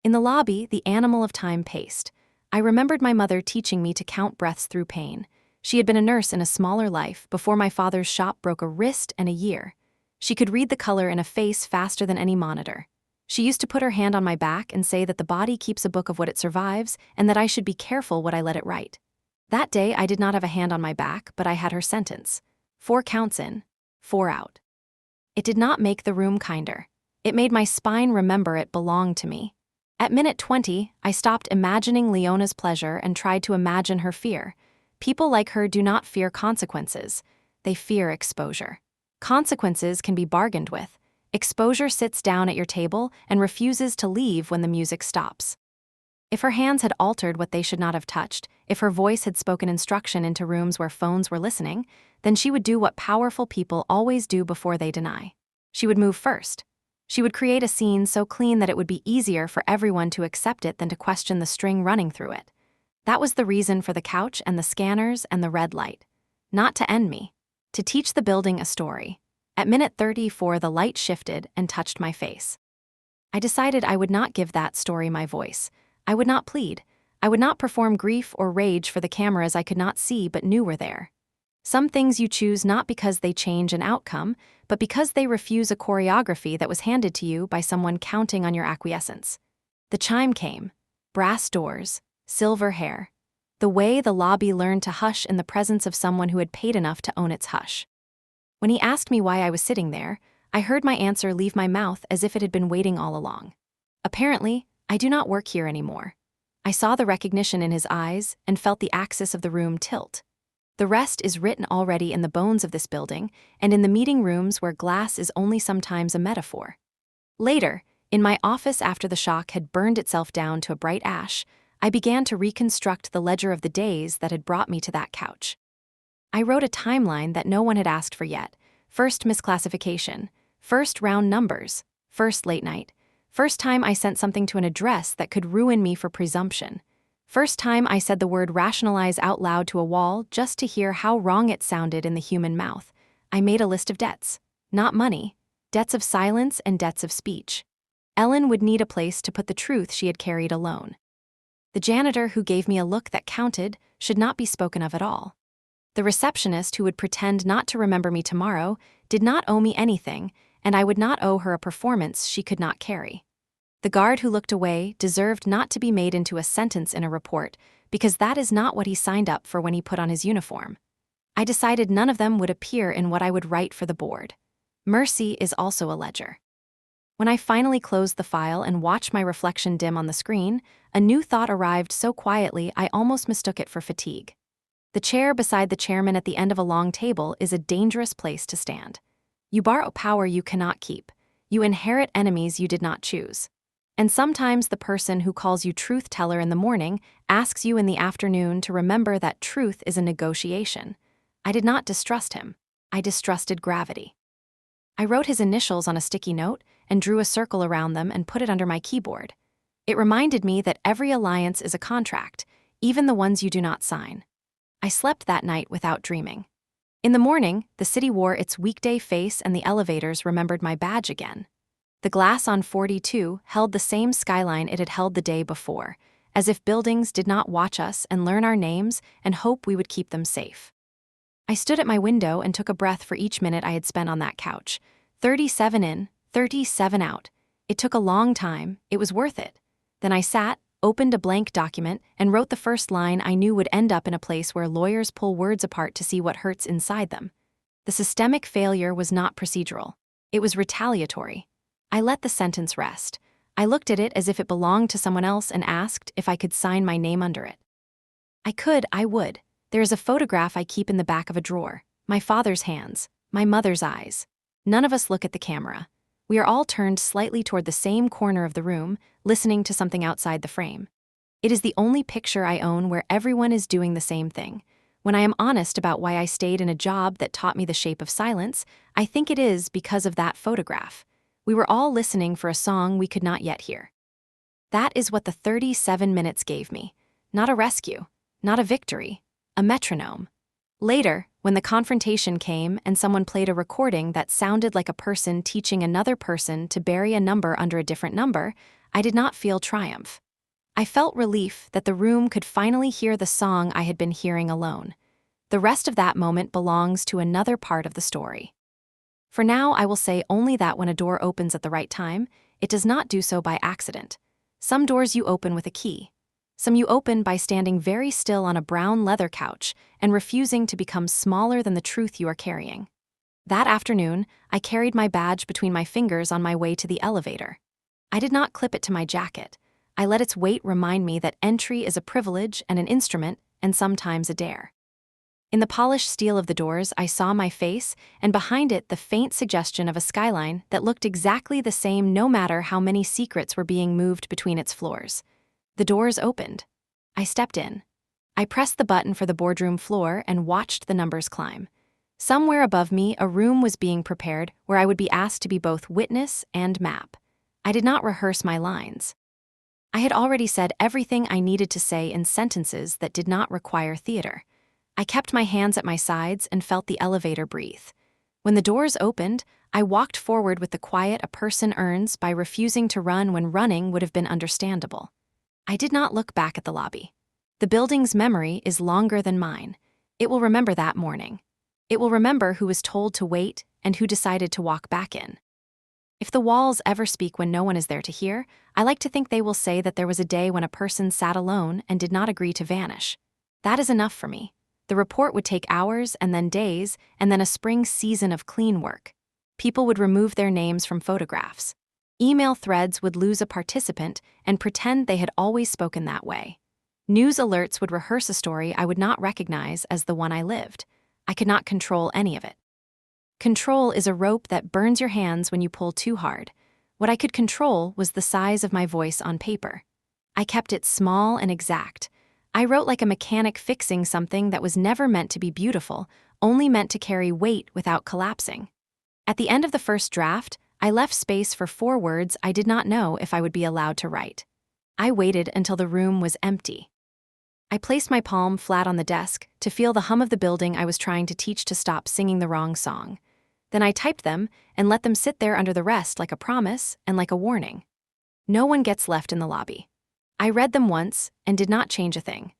In the lobby, the animal of time paced. I remembered my mother teaching me to count breaths through pain. She had been a nurse in a smaller life before my father's shop broke a wrist and a year. She could read the color in a face faster than any monitor. She used to put her hand on my back and say that the body keeps a book of what it survives and that I should be careful what I let it write. That day, I did not have a hand on my back, but I had her sentence. 4 counts in, 4 out. It did not make the room kinder. It made my spine remember it belonged to me. At minute 20, I stopped imagining Leona's pleasure and tried to imagine her fear. People like her do not fear consequences. They fear exposure. Consequences can be bargained with. Exposure sits down at your table and refuses to leave when the music stops. If her hands had altered what they should not have touched, if her voice had spoken instruction into rooms where phones were listening, then she would do what powerful people always do before they deny. She would move first. She would create a scene so clean that it would be easier for everyone to accept it than to question the string running through it. That was the reason for the couch and the scanners and the red light. Not to end me. To teach the building a story. At minute 34, the light shifted and touched my face. I decided I would not give that story my voice. I would not plead. I would not perform grief or rage for the cameras I could not see but knew were there. Some things you choose not because they change an outcome, but because they refuse a choreography that was handed to you by someone counting on your acquiescence. The chime came. Brass doors. Silver hair. The way the lobby learned to hush in the presence of someone who had paid enough to own its hush. When he asked me why I was sitting there, I heard my answer leave my mouth as if it had been waiting all along. Apparently, I do not work here anymore. I saw the recognition in his eyes and felt the axis of the room tilt. The rest is written already in the bones of this building and in the meeting rooms where glass is only sometimes a metaphor. Later, In my office, after the shock had burned itself down to a bright ash, I began to reconstruct the ledger of the days that had brought me to that couch. I wrote a timeline that no one had asked for yet. First misclassification, first round numbers, first late night, first time I sent something to an address that could ruin me for presumption, first time I said the word rationalize out loud to a wall just to hear how wrong it sounded in the human mouth. I made a list of debts. Not money, debts of silence and debts of speech. Ellen would need a place to put the truth she had carried alone. The janitor who gave me a look that counted should not be spoken of at all. The receptionist who would pretend not to remember me tomorrow did not owe me anything, and I would not owe her a performance she could not carry. The guard who looked away deserved not to be made into a sentence in a report, because that is not what he signed up for when he put on his uniform. I decided none of them would appear in what I would write for the board. Mercy is also a ledger. When I finally closed the file and watched my reflection dim on the screen, a new thought arrived so quietly I almost mistook it for fatigue. The chair beside the chairman at the end of a long table is a dangerous place to stand. You borrow power you cannot keep. You inherit enemies you did not choose. And sometimes the person who calls you truth teller in the morning asks you in the afternoon to remember that truth is a negotiation. I did not distrust him. I distrusted gravity. I wrote his initials on a sticky note and drew a circle around them and put it under my keyboard. It reminded me that every alliance is a contract, even the ones you do not sign. I slept that night without dreaming. In the morning, the city wore its weekday face and the elevators remembered my badge again. The glass on 42 held the same skyline it had held the day before, as if buildings did not watch us and learn our names and hope we would keep them safe. I stood at my window and took a breath for each minute I had spent on that couch. 37 in, 37 out. It took a long time, it was worth it. Then I sat, opened a blank document, and wrote the first line I knew would end up in a place where lawyers pull words apart to see what hurts inside them. The systemic failure was not procedural. It was retaliatory. I let the sentence rest. I looked at it as if it belonged to someone else and asked if I could sign my name under it. I would. There is a photograph I keep in the back of a drawer. My father's hands, my mother's eyes. None of us look at the camera. We are all turned slightly toward the same corner of the room, listening to something outside the frame. It is the only picture I own where everyone is doing the same thing. When I am honest about why I stayed in a job that taught me the shape of silence, I think it is because of that photograph. We were all listening for a song we could not yet hear. That is what the 37 minutes gave me. Not a rescue, not a victory, a metronome. Later, when the confrontation came and someone played a recording that sounded like a person teaching another person to bury a number under a different number, I did not feel triumph. I felt relief that the room could finally hear the song I had been hearing alone. The rest of that moment belongs to another part of the story. For now, I will say only that when a door opens at the right time, it does not do so by accident. Some doors you open with a key. Some you open by standing very still on a brown leather couch and refusing to become smaller than the truth you are carrying. That afternoon, I carried my badge between my fingers on my way to the elevator. I did not clip it to my jacket. I let its weight remind me that entry is a privilege and an instrument, and sometimes a dare. In the polished steel of the doors, I saw my face, and behind it the faint suggestion of a skyline that looked exactly the same no matter how many secrets were being moved between its floors. The doors opened. I stepped in. I pressed the button for the boardroom floor and watched the numbers climb. Somewhere above me, a room was being prepared where I would be asked to be both witness and map. I did not rehearse my lines. I had already said everything I needed to say in sentences that did not require theater. I kept my hands at my sides and felt the elevator breathe. When the doors opened, I walked forward with the quiet a person earns by refusing to run when running would have been understandable. I did not look back at the lobby. The building's memory is longer than mine. It will remember that morning. It will remember who was told to wait and who decided to walk back in. If the walls ever speak when no one is there to hear, I like to think they will say that there was a day when a person sat alone and did not agree to vanish. That is enough for me. The report would take hours and then days and then a spring season of clean work. People would remove their names from photographs. Email threads would lose a participant and pretend they had always spoken that way. News alerts would rehearse a story I would not recognize as the one I lived. I could not control any of it. Control is a rope that burns your hands when you pull too hard. What I could control was the size of my voice on paper. I kept it small and exact. I wrote like a mechanic fixing something that was never meant to be beautiful, only meant to carry weight without collapsing. At the end of the first draft, I left space for 4 words I did not know if I would be allowed to write. I waited until the room was empty. I placed my palm flat on the desk to feel the hum of the building I was trying to teach to stop singing the wrong song. Then I typed them and let them sit there under the rest like a promise and like a warning. No one gets left in the lobby. I read them once and did not change a thing.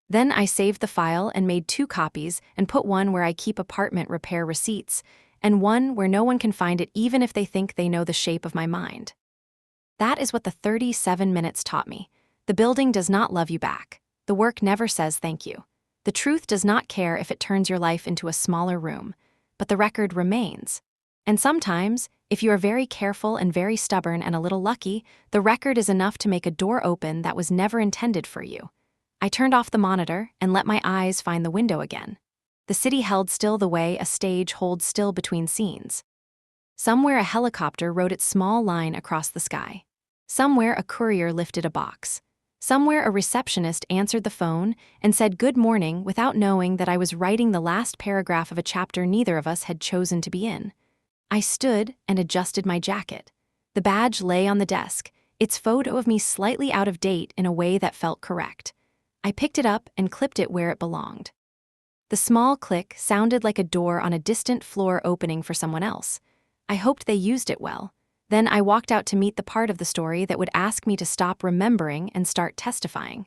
Then I saved the file and made 2 copies and put one where I keep apartment repair receipts and one where no one can find it even if they think they know the shape of my mind. That is what the 37 minutes taught me. The building does not love you back. The work never says thank you. The truth does not care if it turns your life into a smaller room, but the record remains. And sometimes, if you are very careful and very stubborn and a little lucky, the record is enough to make a door open that was never intended for you. I turned off the monitor and let my eyes find the window again. The city held still the way a stage holds still between scenes. Somewhere a helicopter rode its small line across the sky. Somewhere a courier lifted a box. Somewhere a receptionist answered the phone and said good morning without knowing that I was writing the last paragraph of a chapter neither of us had chosen to be in. I stood and adjusted my jacket. The badge lay on the desk, its photo of me slightly out of date in a way that felt correct. I picked it up and clipped it where it belonged. The small click sounded like a door on a distant floor opening for someone else. I hoped they used it well. Then I walked out to meet the part of the story that would ask me to stop remembering and start testifying.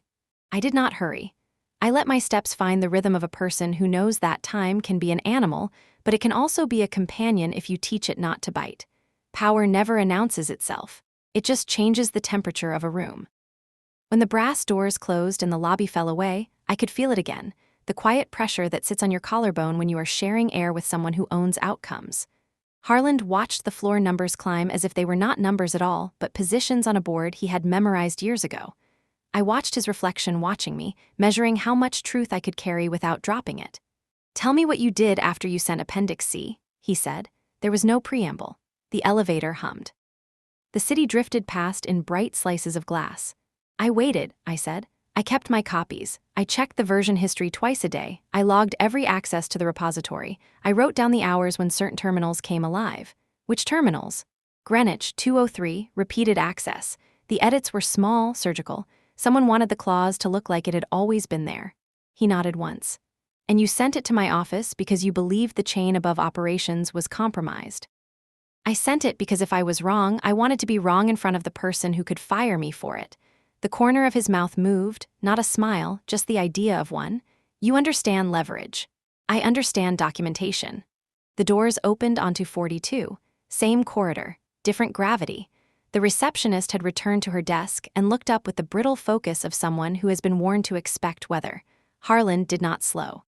I did not hurry. I let my steps find the rhythm of a person who knows that time can be an animal, but it can also be a companion if you teach it not to bite. Power never announces itself. It just changes the temperature of a room. When the brass doors closed and the lobby fell away, I could feel it again, the quiet pressure that sits on your collarbone when you are sharing air with someone who owns outcomes. Harland watched the floor numbers climb as if they were not numbers at all, but positions on a board he had memorized years ago. I watched his reflection watching me, measuring how much truth I could carry without dropping it. "Tell me what you did after you sent Appendix C," he said. There was no preamble. The elevator hummed. The city drifted past in bright slices of glass. "I waited," I said. "I kept my copies. I checked the version history twice a day. I logged every access to the repository. I wrote down the hours when certain terminals came alive." "Which terminals?" "Greenwich, 203, repeated access. The edits were small, surgical. Someone wanted the clause to look like it had always been there." He nodded once. "And you sent it to my office because you believed the chain above operations was compromised." "I sent it because if I was wrong, I wanted to be wrong in front of the person who could fire me for it." The corner of his mouth moved, not a smile, just the idea of one. "You understand leverage. I understand documentation." The doors opened onto 42. Same corridor, different gravity. The receptionist had returned to her desk and looked up with the brittle focus of someone who has been warned to expect weather. Harland did not slow.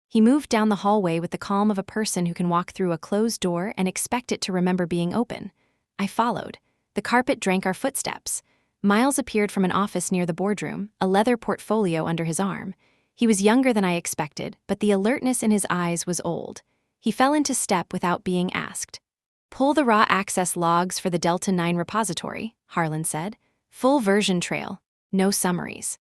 He moved down the hallway with the calm of a person who can walk through a closed door and expect it to remember being open. I followed. The carpet drank our footsteps. Miles appeared from an office near the boardroom, a leather portfolio under his arm. He was younger than I expected, but the alertness in his eyes was old. He fell into step without being asked. "Pull the raw access logs for the Delta 9 repository," Harlan said. "Full version trail, no summaries."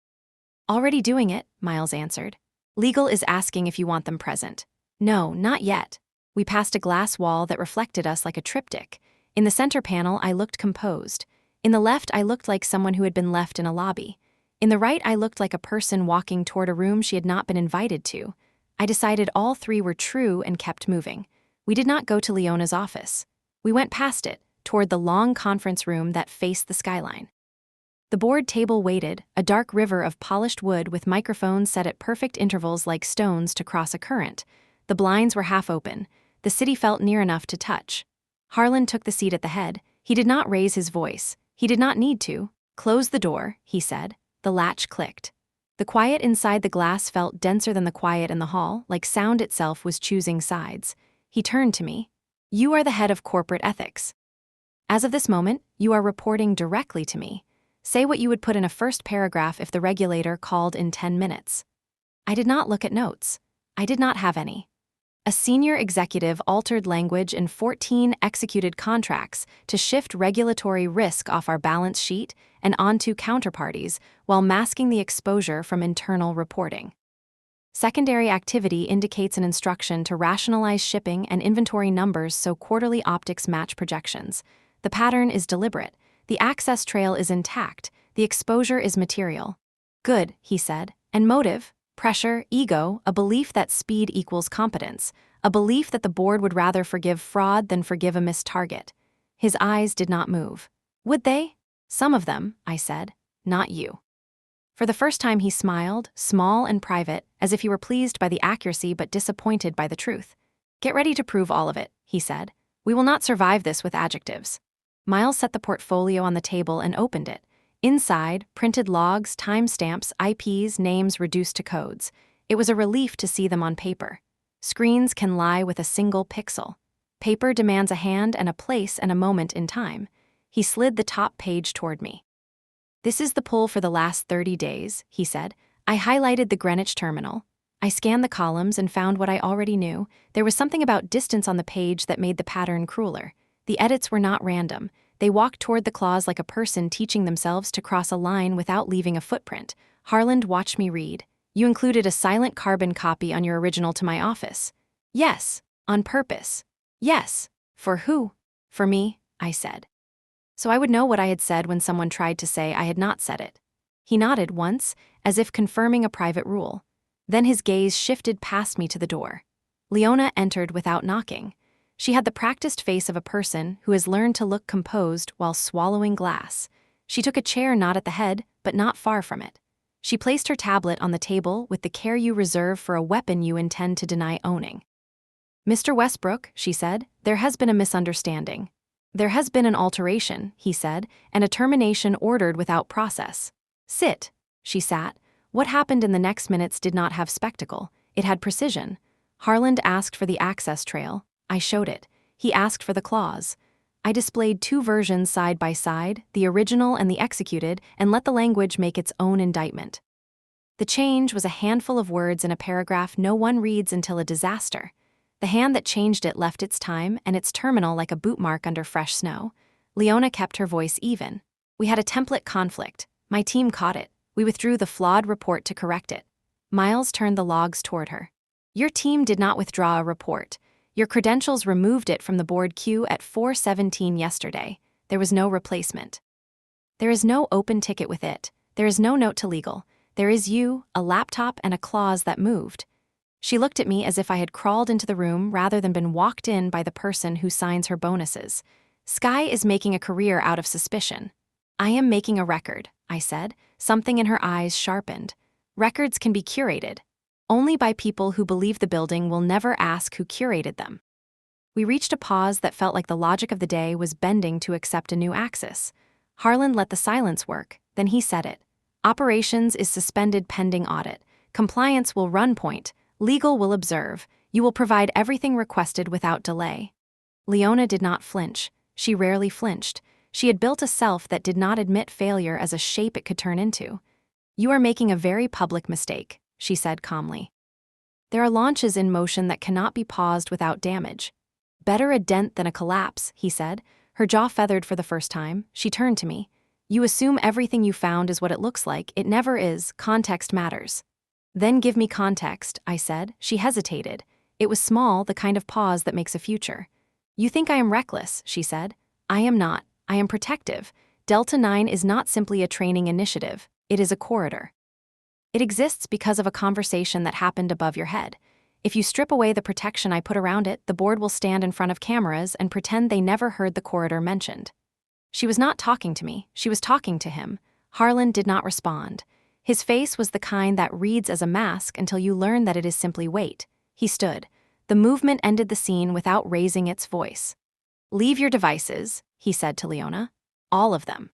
"Already doing it," Miles answered. "Legal is asking if you want them present." "No, not yet." We passed a glass wall that reflected us like a triptych. In the center panel, I looked composed. In the left, I looked like someone who had been left in a lobby. In the right, I looked like a person walking toward a room she had not been invited to. I decided all 3 were true and kept moving. We did not go to Leona's office. We went past it, toward the long conference room that faced the skyline. The board table waited, a dark river of polished wood with microphones set at perfect intervals like stones to cross a current. The blinds were half open. The city felt near enough to touch. Harlan took the seat at the head. He did not raise his voice. He did not need to. "Close the door," he said. The latch clicked. The quiet inside the glass felt denser than the quiet in the hall, like sound itself was choosing sides. He turned to me. "You are the head of corporate ethics. As of this moment, you are reporting directly to me. Say what you would put in a first paragraph if the regulator called in 10 minutes." I did not look at notes. I did not have any. A senior executive altered language in 14 executed contracts to shift regulatory risk off our balance sheet and onto counterparties while masking the exposure from internal reporting. Secondary activity indicates an instruction to rationalize shipping and inventory numbers so quarterly optics match projections. The pattern is deliberate. The access trail is intact. The exposure is material. Good, he said. And motive? Pressure, ego, a belief that speed equals competence, a belief that the board would rather forgive fraud than forgive a missed target. His eyes did not move. Would they? Some of them, I said. Not you. For the first time he smiled, small and private, as if he were pleased by the accuracy but disappointed by the truth. Get ready to prove all of it, he said. We will not survive this with adjectives. Miles set the portfolio on the table and opened it. Inside, printed logs, timestamps, IPs, names reduced to codes. It was a relief to see them on paper. Screens can lie with a single pixel. Paper demands a hand and a place and a moment in time. He slid the top page toward me. This is the pull for the last 30 days, he said. I highlighted the Greenwich terminal. I scanned the columns and found what I already knew. There was something about distance on the page that made the pattern crueler. The edits were not random. They walked toward the clause like a person teaching themselves to cross a line without leaving a footprint. Harland watched me read. You included a silent carbon copy on your original to my office. Yes, on purpose. Yes. For who? For me, I said. So I would know what I had said when someone tried to say I had not said it. He nodded once, as if confirming a private rule. Then his gaze shifted past me to the door. Leona entered without knocking. She had the practiced face of a person who has learned to look composed while swallowing glass. She took a chair not at the head, but not far from it. She placed her tablet on the table with the care you reserve for a weapon you intend to deny owning. Mr. Westbrook, she said, there has been a misunderstanding. There has been an alteration, he said, and a termination ordered without process. Sit. She sat. What happened in the next minutes did not have spectacle. It had precision. Harland asked for the access trail. I showed it. He asked for the clause. I displayed two versions side by side, the original and the executed, and let the language make its own indictment. The change was a handful of words in a paragraph no one reads until a disaster. The hand that changed it left its time and its terminal like a boot mark under fresh snow. Leona kept her voice even. We had a template conflict. My team caught it. We withdrew the flawed report to correct it. Miles turned the logs toward her. Your team did not withdraw a report. Your credentials removed it from the board queue at 4:17 yesterday. There was no replacement. There is no open ticket with it. There is no note to legal. There is you, a laptop, and a clause that moved. She looked at me as if I had crawled into the room rather than been walked in by the person who signs her bonuses. Skye is making a career out of suspicion. I am making a record, I said. Something in her eyes sharpened. Records can be curated. Only by people who believe the building will never ask who curated them. We reached a pause that felt like the logic of the day was bending to accept a new axis. Harland let the silence work, then he said it. Operations is suspended pending audit. Compliance will run point. Legal will observe. You will provide everything requested without delay. Leona did not flinch. She rarely flinched. She had built a self that did not admit failure as a shape it could turn into. You are making a very public mistake, she said calmly. There are launches in motion that cannot be paused without damage. Better a dent than a collapse, he said. Her jaw feathered for the first time. She turned to me. You assume everything you found is what it looks like. It never is. Context matters. Then give me context, I said. She hesitated. It was small, the kind of pause that makes a future. You think I am reckless, she said. I am not. I am protective. Delta 9 is not simply a training initiative. It is a corridor. It exists because of a conversation that happened above your head. If you strip away the protection I put around it, the board will stand in front of cameras and pretend they never heard the corridor mentioned. She was not talking to me. She was talking to him. Harland did not respond. His face was the kind that reads as a mask until you learn that it is simply weight. He stood. The movement ended the scene without raising its voice. Leave your devices, he said to Leona. All of them.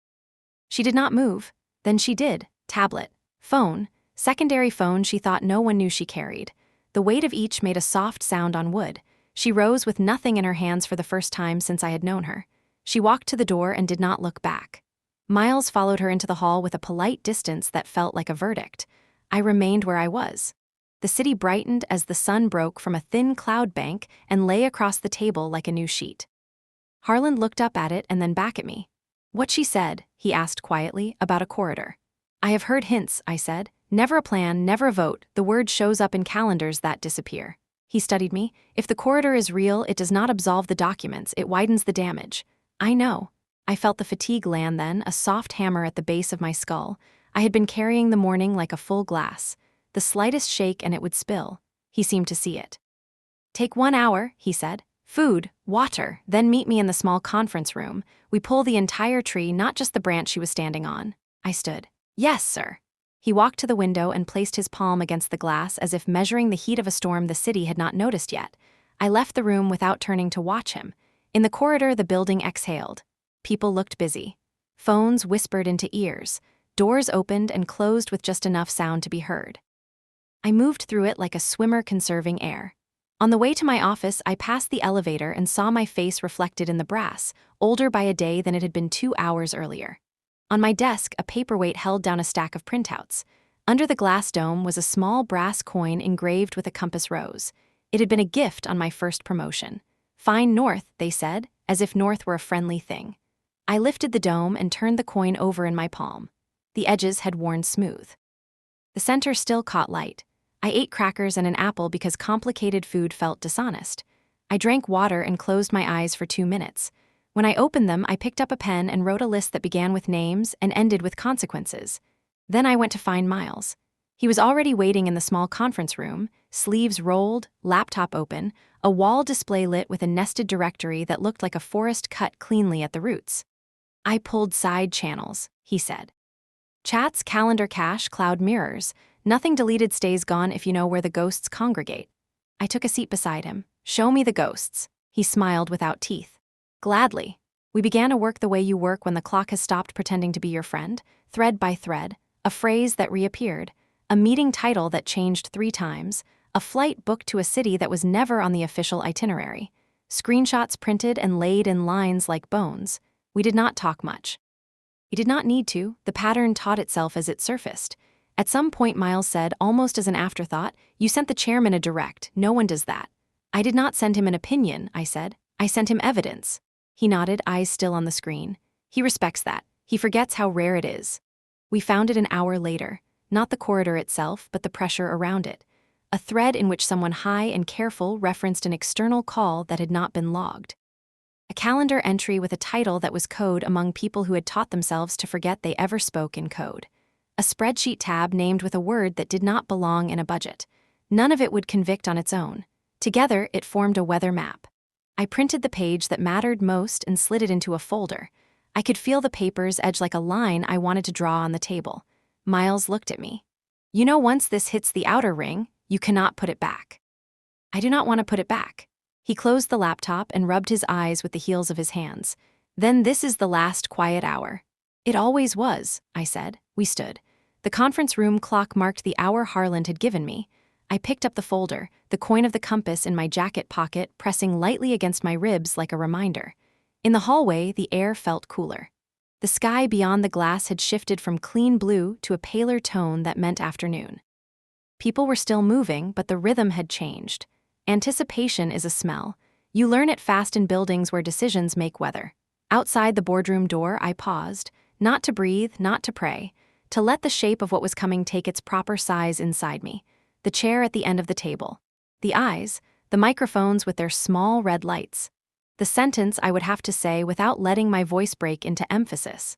She did not move. Then she did. Tablet. Phone. Secondary phone she thought no one knew she carried. The weight of each made a soft sound on wood. She rose with nothing in her hands for the first time since I had known her. She walked to the door and did not look back. Miles followed her into the hall with a polite distance that felt like a verdict. I remained where I was. The city brightened as the sun broke from a thin cloud bank and lay across the table like a new sheet. Harlan looked up at it and then back at me. "What she said," he asked quietly, "about a corridor." "I have heard hints," I said. "Never a plan, never a vote. The word shows up in calendars that disappear." He studied me. "If the corridor is real, it does not absolve the documents, it widens the damage." "I know." I felt the fatigue land then, a soft hammer at the base of my skull. I had been carrying the morning like a full glass. The slightest shake and it would spill. He seemed to see it. "Take 1 hour," he said. "Food, water, then meet me in the small conference room. We pull the entire tree, not just the branch she was standing on." I stood. "Yes, sir." He walked to the window and placed his palm against the glass as if measuring the heat of a storm the city had not noticed yet. I left the room without turning to watch him. In the corridor, the building exhaled. People looked busy. Phones whispered into ears. Doors opened and closed with just enough sound to be heard. I moved through it like a swimmer conserving air. On the way to my office, I passed the elevator and saw my face reflected in the brass, older by a day than it had been 2 hours earlier. On my desk, a paperweight held down a stack of printouts. Under the glass dome was a small brass coin engraved with a compass rose. It had been a gift on my first promotion. "Fine North," they said, as if North were a friendly thing. I lifted the dome and turned the coin over in my palm. The edges had worn smooth. The center still caught light. I ate crackers and an apple because complicated food felt dishonest. I drank water and closed my eyes for 2 minutes. When I opened them, I picked up a pen and wrote a list that began with names and ended with consequences. Then I went to find Miles. He was already waiting in the small conference room, sleeves rolled, laptop open, a wall display lit with a nested directory that looked like a forest cut cleanly at the roots. "I pulled side channels," he said. "Chats, calendar cache, cloud mirrors. Nothing deleted stays gone if you know where the ghosts congregate." I took a seat beside him. "Show me the ghosts." He smiled without teeth. "Gladly. We began to work the way you work when the clock has stopped pretending to be your friend, thread by thread, a phrase that reappeared, a meeting title that changed 3 times, a flight booked to a city that was never on the official itinerary, screenshots printed and laid in lines like bones. We did not talk much. We did not need to. The pattern taught itself as it surfaced. At some point, Miles said, almost as an afterthought, "You sent the chairman a direct. No one does that." "I did not send him an opinion," I said. "I sent him evidence." He nodded, eyes still on the screen. "He respects that. He forgets how rare it is." We found it an hour later. Not the corridor itself, but the pressure around it. A thread in which someone high and careful referenced an external call that had not been logged. A calendar entry with a title that was code among people who had taught themselves to forget they ever spoke in code. A spreadsheet tab named with a word that did not belong in a budget. None of it would convict on its own. Together, it formed a weather map. I printed the page that mattered most and slid it into a folder. I could feel the papers edge like a line I wanted to draw on the table. Miles looked at me. "You know, once this hits the outer ring, you cannot put it back." "I do not want to put it back." He closed the laptop and rubbed his eyes with the heels of his hands. "Then this is the last quiet hour." "It always was," I said. We stood. The conference room clock marked the hour Harlan had given me. I picked up the folder, the coin of the compass in my jacket pocket, pressing lightly against my ribs like a reminder. In the hallway, the air felt cooler. The sky beyond the glass had shifted from clean blue to a paler tone that meant afternoon. People were still moving, but the rhythm had changed. Anticipation is a smell. You learn it fast in buildings where decisions make weather. Outside the boardroom door, I paused, not to breathe, not to pray, to let the shape of what was coming take its proper size inside me. The chair at the end of the table. The eyes, the microphones with their small red lights. The sentence I would have to say without letting my voice break into emphasis.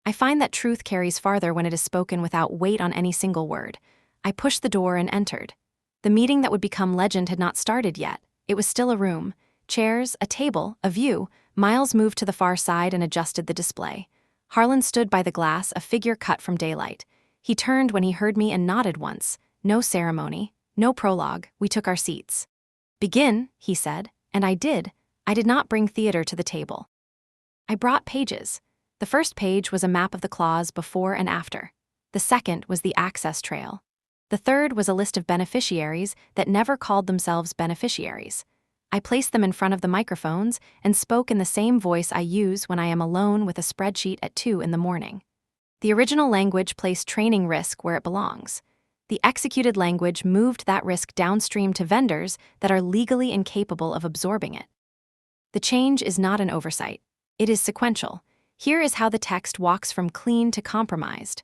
I find that truth carries farther when it is spoken without weight on any single word. I pushed the door and entered. The meeting that would become legend had not started yet. It was still a room. Chairs, a table, a view. Miles moved to the far side and adjusted the display. Harlan stood by the glass, a figure cut from daylight. He turned when he heard me and nodded once. No ceremony, no prologue. We took our seats. "Begin," he said, and I did. I did not bring theater to the table. I brought pages. The first page was a map of the clause before and after. The second was the access trail. The third was a list of beneficiaries that never called themselves beneficiaries. I placed them in front of the microphones and spoke in the same voice I use when I am alone with a spreadsheet at 2 in the morning. The original language placed training risk where it belongs. The executed language moved that risk downstream to vendors that are legally incapable of absorbing it. The change is not an oversight. It is sequential. Here is how the text walks from clean to compromised.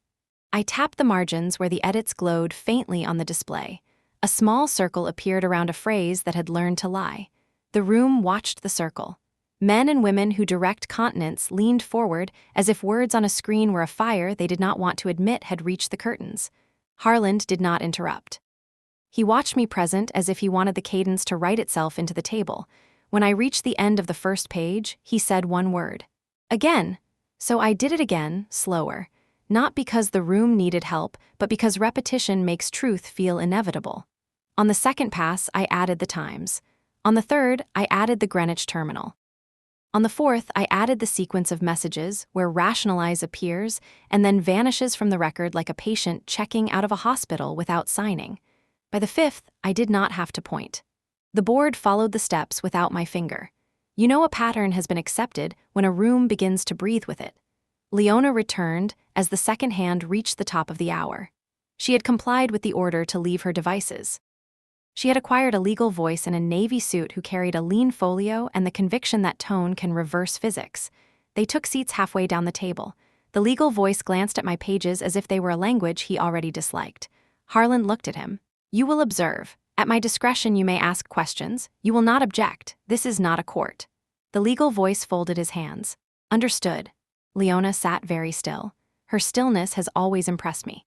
I tapped the margins where the edits glowed faintly on the display. A small circle appeared around a phrase that had learned to lie. The room watched the circle. Men and women who direct continents leaned forward as if words on a screen were a fire they did not want to admit had reached the curtains. Harland did not interrupt. He watched me present as if he wanted the cadence to write itself into the table. When I reached the end of the first page, he said one word. Again. So I did it again, slower. Not because the room needed help, but because repetition makes truth feel inevitable. On the second pass, I added the times. On the third, I added the Greenwich terminal. On the fourth, I added the sequence of messages where rationalize appears and then vanishes from the record like a patient checking out of a hospital without signing. By the fifth, I did not have to point. The board followed the steps without my finger. You know a pattern has been accepted when a room begins to breathe with it. Leona returned as the second hand reached the top of the hour. She had complied with the order to leave her devices. She had acquired a legal voice in a navy suit who carried a lean folio and the conviction that tone can reverse physics. They took seats halfway down the table. The legal voice glanced at my pages as if they were a language he already disliked. Harland looked at him. You will observe. At my discretion you may ask questions. You will not object. This is not a court. The legal voice folded his hands. Understood. Leona sat very still. Her stillness has always impressed me.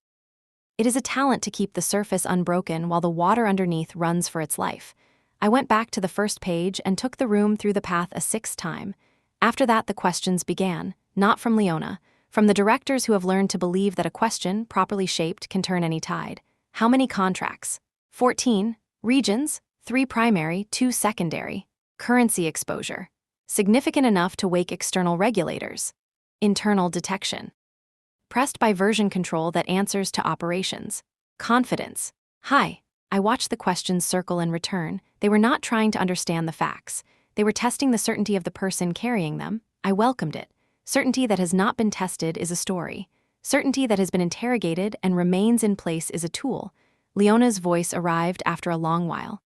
It is a talent to keep the surface unbroken while the water underneath runs for its life. I went back to the first page and took the room through the path a sixth time. After that, the questions began, not from Leona, from the directors who have learned to believe that a question, properly shaped, can turn any tide. How many contracts? 14. Regions? 3 primary, 2 secondary. Currency exposure. Significant enough to wake external regulators. Internal detection. Pressed by version control that answers to operations. Confidence. Hi. I watched the questions circle and return. They were not trying to understand the facts. They were testing the certainty of the person carrying them. I welcomed it. Certainty that has not been tested is a story. Certainty that has been interrogated and remains in place is a tool. Leona's voice arrived after a long while.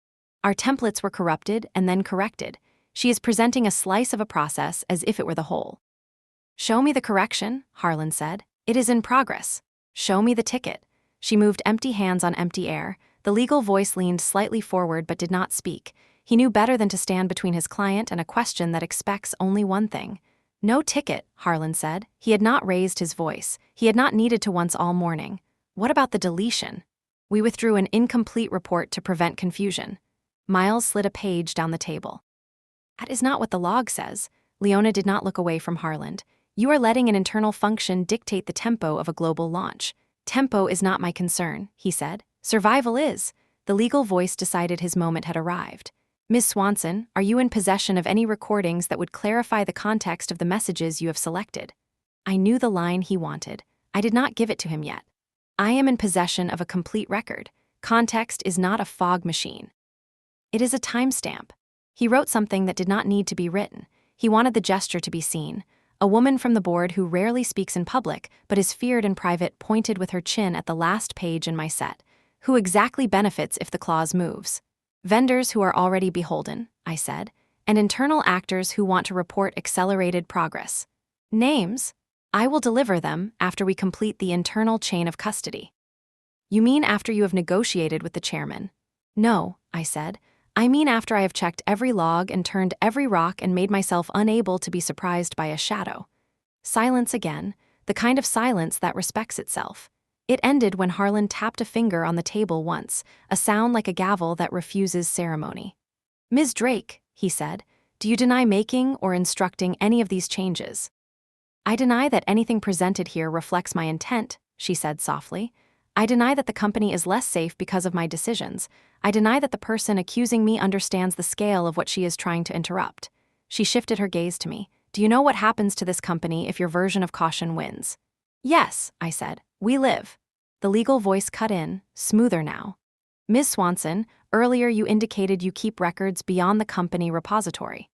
Our templates were corrupted and then corrected. She is presenting a slice of a process as if it were the whole. Show me the correction, Harland said. It is in progress. Show me the ticket. She moved empty hands on empty air. The legal voice leaned slightly forward but did not speak. He knew better than to stand between his client and a question that expects only one thing. No ticket, Harland said. He had not raised his voice. He had not needed to once all morning. What about the deletion? We withdrew an incomplete report to prevent confusion. Miles slid a page down the table. That is not what the log says. Leona did not look away from Harland. You are letting an internal function dictate the tempo of a global launch. Tempo is not my concern, he said. Survival is. The legal voice decided his moment had arrived. Ms. Swanson, are you in possession of any recordings that would clarify the context of the messages you have selected? I knew the line he wanted. I did not give it to him yet. I am in possession of a complete record. Context is not a fog machine. It is a timestamp. He wrote something that did not need to be written. He wanted the gesture to be seen. A woman from the board who rarely speaks in public but is feared in private pointed with her chin at the last page in my set. Who exactly benefits if the clause moves? Vendors who are already beholden, I said, and internal actors who want to report accelerated progress. Names? I will deliver them after we complete the internal chain of custody. You mean after you have negotiated with the chairman? No, I said. I mean after I have checked every log and turned every rock and made myself unable to be surprised by a shadow. Silence again, the kind of silence that respects itself. It ended when Harland tapped a finger on the table once, a sound like a gavel that refuses ceremony. Ms. Drake, he said, do you deny making or instructing any of these changes? I deny that anything presented here reflects my intent, she said softly. I deny that the company is less safe because of my decisions. I deny that the person accusing me understands the scale of what she is trying to interrupt. She shifted her gaze to me. Do you know what happens to this company if your version of caution wins? Yes, I said. We live. The legal voice cut in, smoother now. Ms. Swanson, earlier you indicated you keep records beyond the company repository.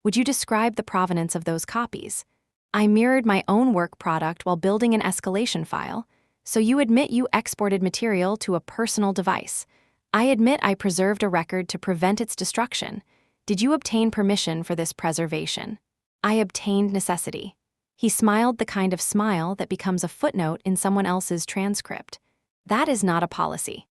Would you describe the provenance of those copies? I mirrored my own work product while building an escalation file. So you admit you exported material to a personal device. I admit I preserved a record to prevent its destruction. Did you obtain permission for this preservation? I obtained necessity. He smiled the kind of smile that becomes a footnote in someone else's transcript. That is not a policy.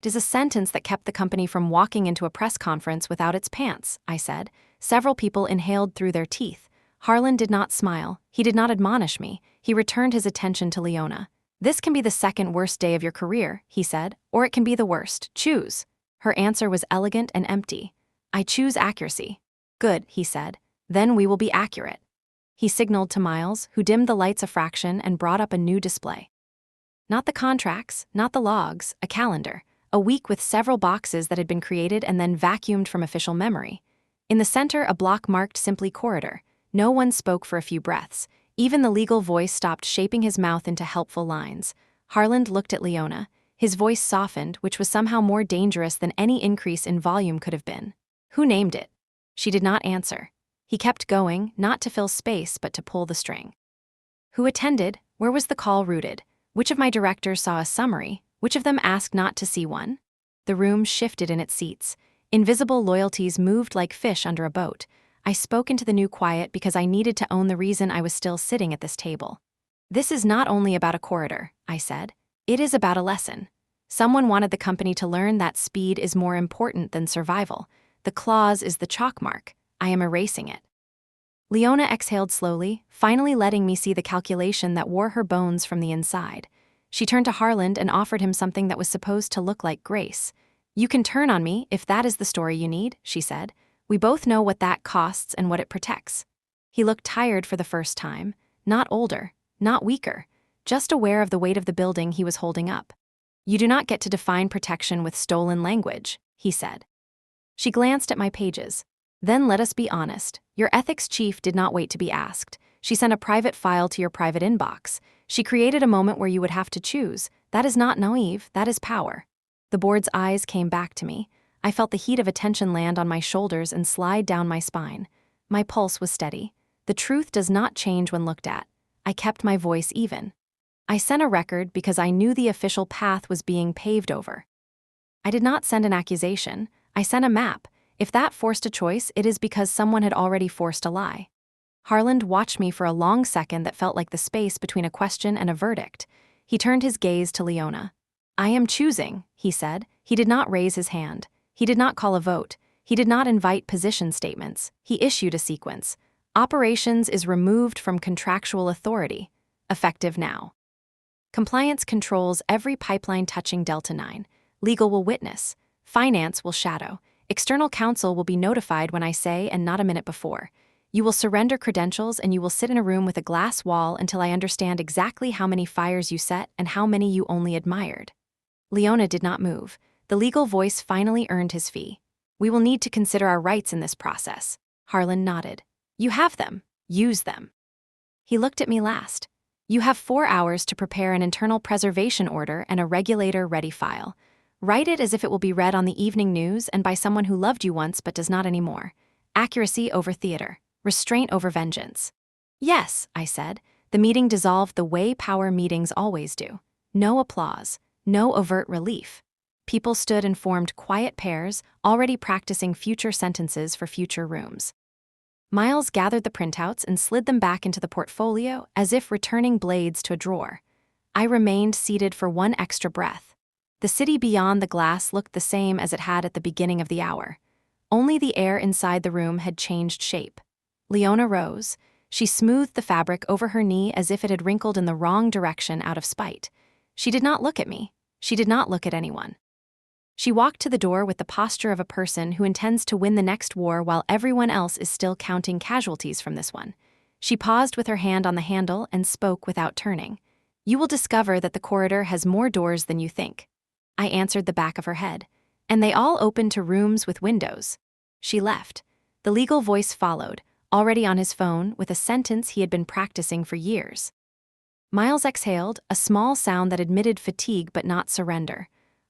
It is a sentence that kept the company from walking into a press conference without its pants, I said. Several people inhaled through their teeth. Harlan did not smile. He did not admonish me. He returned his attention to Leona. This can be the second worst day of your career, he said, or it can be the worst. Choose. Her answer was elegant and empty. I choose accuracy. Good, he said. Then we will be accurate. He signaled to Miles, who dimmed the lights a fraction and brought up a new display. Not the contracts, not the logs, a calendar. A week with several boxes that had been created and then vacuumed from official memory. In the center, a block marked simply corridor. No one spoke for a few breaths. Even the legal voice stopped shaping his mouth into helpful lines. Harlan looked at Leona. His voice softened, which was somehow more dangerous than any increase in volume could have been. Who named it? She did not answer. He kept going, not to fill space, but to pull the string. Who attended? Where was the call routed? Which of my directors saw a summary? Which of them asked not to see one? The room shifted in its seats. Invisible loyalties moved like fish under a boat. I spoke into the new quiet because I needed to own the reason I was still sitting at this table. This is not only about a corridor, I said. It is about a lesson. Someone wanted the company to learn that speed is more important than survival. The clause is the chalk mark. I am erasing it. Leona exhaled slowly, finally letting me see the calculation that wore her bones from the inside. She turned to Harlan and offered him something that was supposed to look like grace. You can turn on me if that is the story you need, she said. We both know what that costs and what it protects. He looked tired for the first time, not older, not weaker, just aware of the weight of the building he was holding up. You do not get to define protection with stolen language, he said. She glanced at my pages. Then let us be honest. Your ethics chief did not wait to be asked. She sent a private file to your private inbox. She created a moment where you would have to choose. That is not naive, that is power. The board's eyes came back to me. I felt the heat of attention land on my shoulders and slide down my spine. My pulse was steady. The truth does not change when looked at. I kept my voice even. I sent a record because I knew the official path was being paved over. I did not send an accusation. I sent a map. If that forced a choice, it is because someone had already forced a lie. Harlan watched me for a long second that felt like the space between a question and a verdict. He turned his gaze to Leona. I am choosing, he said. He did not raise his hand. He did not call a vote. He did not invite position statements. He issued a sequence. Operations is removed from contractual authority. Effective now. Compliance controls every pipeline touching Delta 9. Legal will witness. Finance will shadow. External counsel will be notified when I say and not a minute before. You will surrender credentials and you will sit in a room with a glass wall until I understand exactly how many fires you set and how many you only admired. Leona did not move. The legal voice finally earned his fee. We will need to consider our rights in this process. Harlan nodded. You have them. Use them. He looked at me last. You have 4 hours to prepare an internal preservation order and a regulator-ready file. Write it as if it will be read on the evening news and by someone who loved you once but does not anymore. Accuracy over theater. Restraint over vengeance. Yes, I said. The meeting dissolved the way power meetings always do. No applause. No overt relief. People stood and formed quiet pairs, already practicing future sentences for future rooms. Miles gathered the printouts and slid them back into the portfolio as if returning blades to a drawer. I remained seated for one extra breath. The city beyond the glass looked the same as it had at the beginning of the hour. Only the air inside the room had changed shape. Leona rose. She smoothed the fabric over her knee as if it had wrinkled in the wrong direction out of spite. She did not look at me. She did not look at anyone. She walked to the door with the posture of a person who intends to win the next war while everyone else is still counting casualties from this one. She paused with her hand on the handle and spoke without turning. You will discover that the corridor has more doors than you think. I answered the back of her head. And they all open to rooms with windows. She left. The legal voice followed, already on his phone, with a sentence he had been practicing for years. Miles exhaled, a small sound that admitted fatigue but not surrender.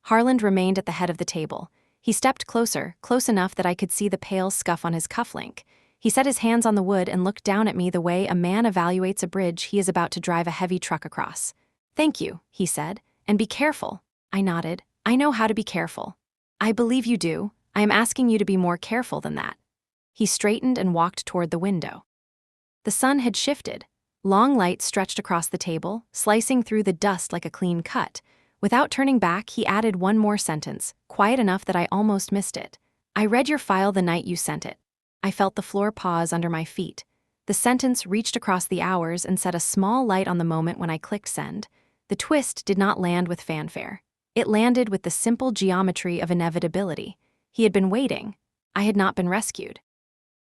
Harlan remained at the head of the table. He stepped closer, close enough that I could see the pale scuff on his cufflink. He set his hands on the wood and looked down at me the way a man evaluates a bridge he is about to drive a heavy truck across. "Thank you," he said, "and be careful." I nodded. "I know how to be careful." "I believe you do. I am asking you to be more careful than that." He straightened and walked toward the window. The sun had shifted. Long light stretched across the table, slicing through the dust like a clean cut. Without turning back, he added one more sentence, quiet enough that I almost missed it. "I read your file the night you sent it." I felt the floor pause under my feet. The sentence reached across the hours and set a small light on the moment when I clicked send. The twist did not land with fanfare. It landed with the simple geometry of inevitability. He had been waiting. I had not been rescued.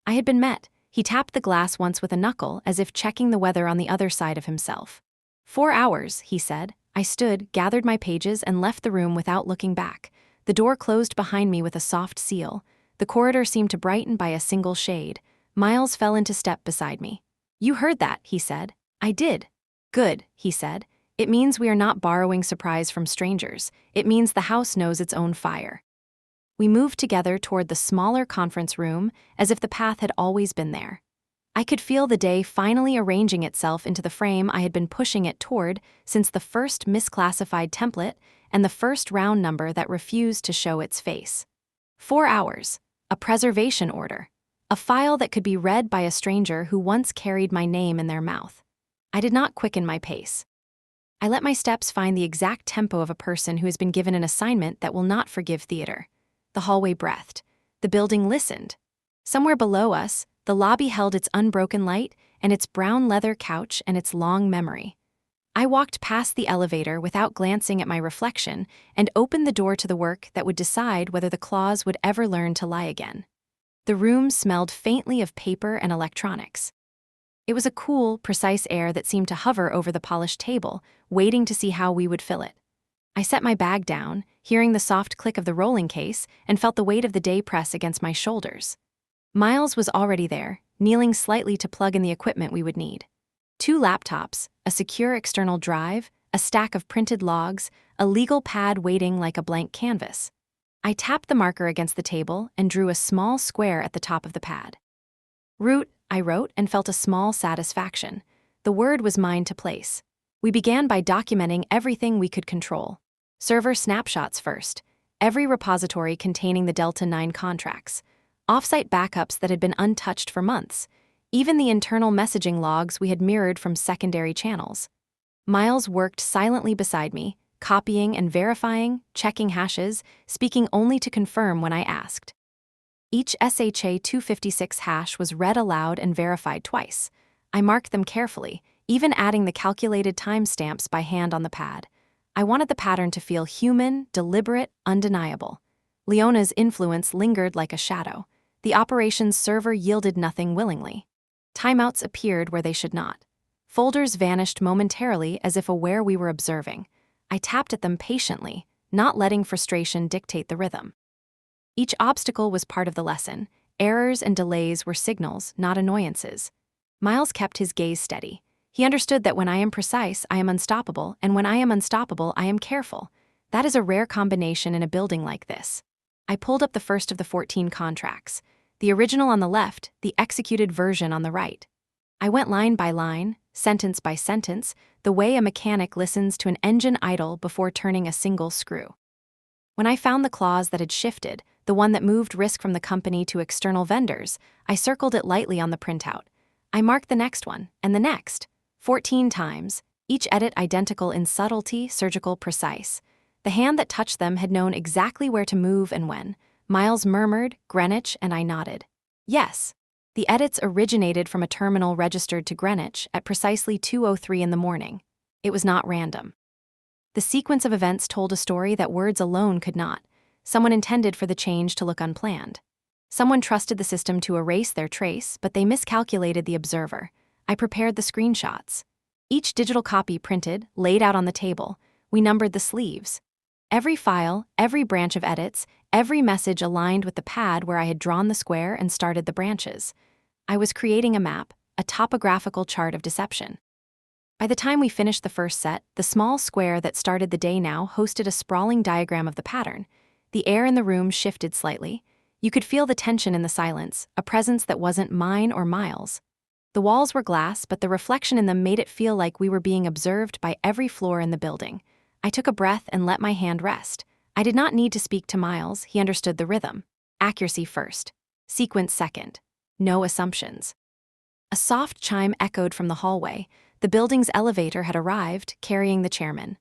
I had been met. He tapped the glass once with a knuckle, as if checking the weather on the other side of himself. 4 hours, he said. I stood, gathered my pages, and left the room without looking back. The door closed behind me with a soft seal. The corridor seemed to brighten by a single shade. Miles fell into step beside me. "You heard that," he said. "I did." "Good," he said. "It means we are not borrowing surprise from strangers. It means the house knows its own fire." We moved together toward the smaller conference room, as if the path had always been there. I could feel the day finally arranging itself into the frame I had been pushing it toward since the first misclassified template and the first round number that refused to show its face. 4 hours. A preservation order. A file that could be read by a stranger who once carried my name in their mouth. I did not quicken my pace. I let my steps find the exact tempo of a person who has been given an assignment that will not forgive theater. The hallway breathed. The building listened. Somewhere below us, the lobby held its unbroken light and its brown leather couch and its long memory. I walked past the elevator without glancing at my reflection and opened the door to the work that would decide whether the claws would ever learn to lie again. The room smelled faintly of paper and electronics. It was a cool, precise air that seemed to hover over the polished table, waiting to see how we would fill it. I set my bag down, hearing the soft click of the rolling case, and felt the weight of the day press against my shoulders. Miles was already there, kneeling slightly to plug in the equipment we would need. 2 laptops, a secure external drive, a stack of printed logs, a legal pad waiting like a blank canvas. I tapped the marker against the table and drew a small square at the top of the pad. "Root," I wrote, and felt a small satisfaction. The word was mine to place. We began by documenting everything we could control. Server snapshots first, every repository containing the Delta 9 contracts, offsite backups that had been untouched for months, even the internal messaging logs we had mirrored from secondary channels. Miles worked silently beside me, copying and verifying, checking hashes, speaking only to confirm when I asked. Each SHA-256 hash was read aloud and verified twice. I marked them carefully, even adding the calculated timestamps by hand on the pad. I wanted the pattern to feel human, deliberate, undeniable. Leona's influence lingered like a shadow. The operations server yielded nothing willingly. Timeouts appeared where they should not. Folders vanished momentarily as if aware we were observing. I tapped at them patiently, not letting frustration dictate the rhythm. Each obstacle was part of the lesson. Errors and delays were signals, not annoyances. Miles kept his gaze steady. He understood that when I am precise, I am unstoppable, and when I am unstoppable, I am careful. That is a rare combination in a building like this. I pulled up the first of the 14 contracts. The original on the left, the executed version on the right. I went line by line, sentence by sentence, the way a mechanic listens to an engine idle before turning a single screw. When I found the clause that had shifted, the one that moved risk from the company to external vendors, I circled it lightly on the printout. I marked the next one, and the next, 14 times, each edit identical in subtlety, surgical, precise. The hand that touched them had known exactly where to move and when. Miles murmured, Greenwich, and I nodded. Yes. The edits originated from a terminal registered to Greenwich at precisely 2:03 in the morning. It was not random. The sequence of events told a story that words alone could not. Someone intended for the change to look unplanned. Someone trusted the system to erase their trace, but they miscalculated the observer. I prepared the screenshots. Each digital copy printed, laid out on the table. We numbered the sleeves. Every file, every branch of edits, every message aligned with the pad where I had drawn the square and started the branches. I was creating a map, a topographical chart of deception. By the time we finished the first set, the small square that started the day now hosted a sprawling diagram of the pattern. The air in the room shifted slightly. You could feel the tension in the silence, a presence that wasn't mine or Miles. The walls were glass, but the reflection in them made it feel like we were being observed by every floor in the building. I took a breath and let my hand rest. I did not need to speak to Miles, he understood the rhythm. Accuracy first. Sequence second. No assumptions. A soft chime echoed from the hallway. The building's elevator had arrived, carrying the chairman.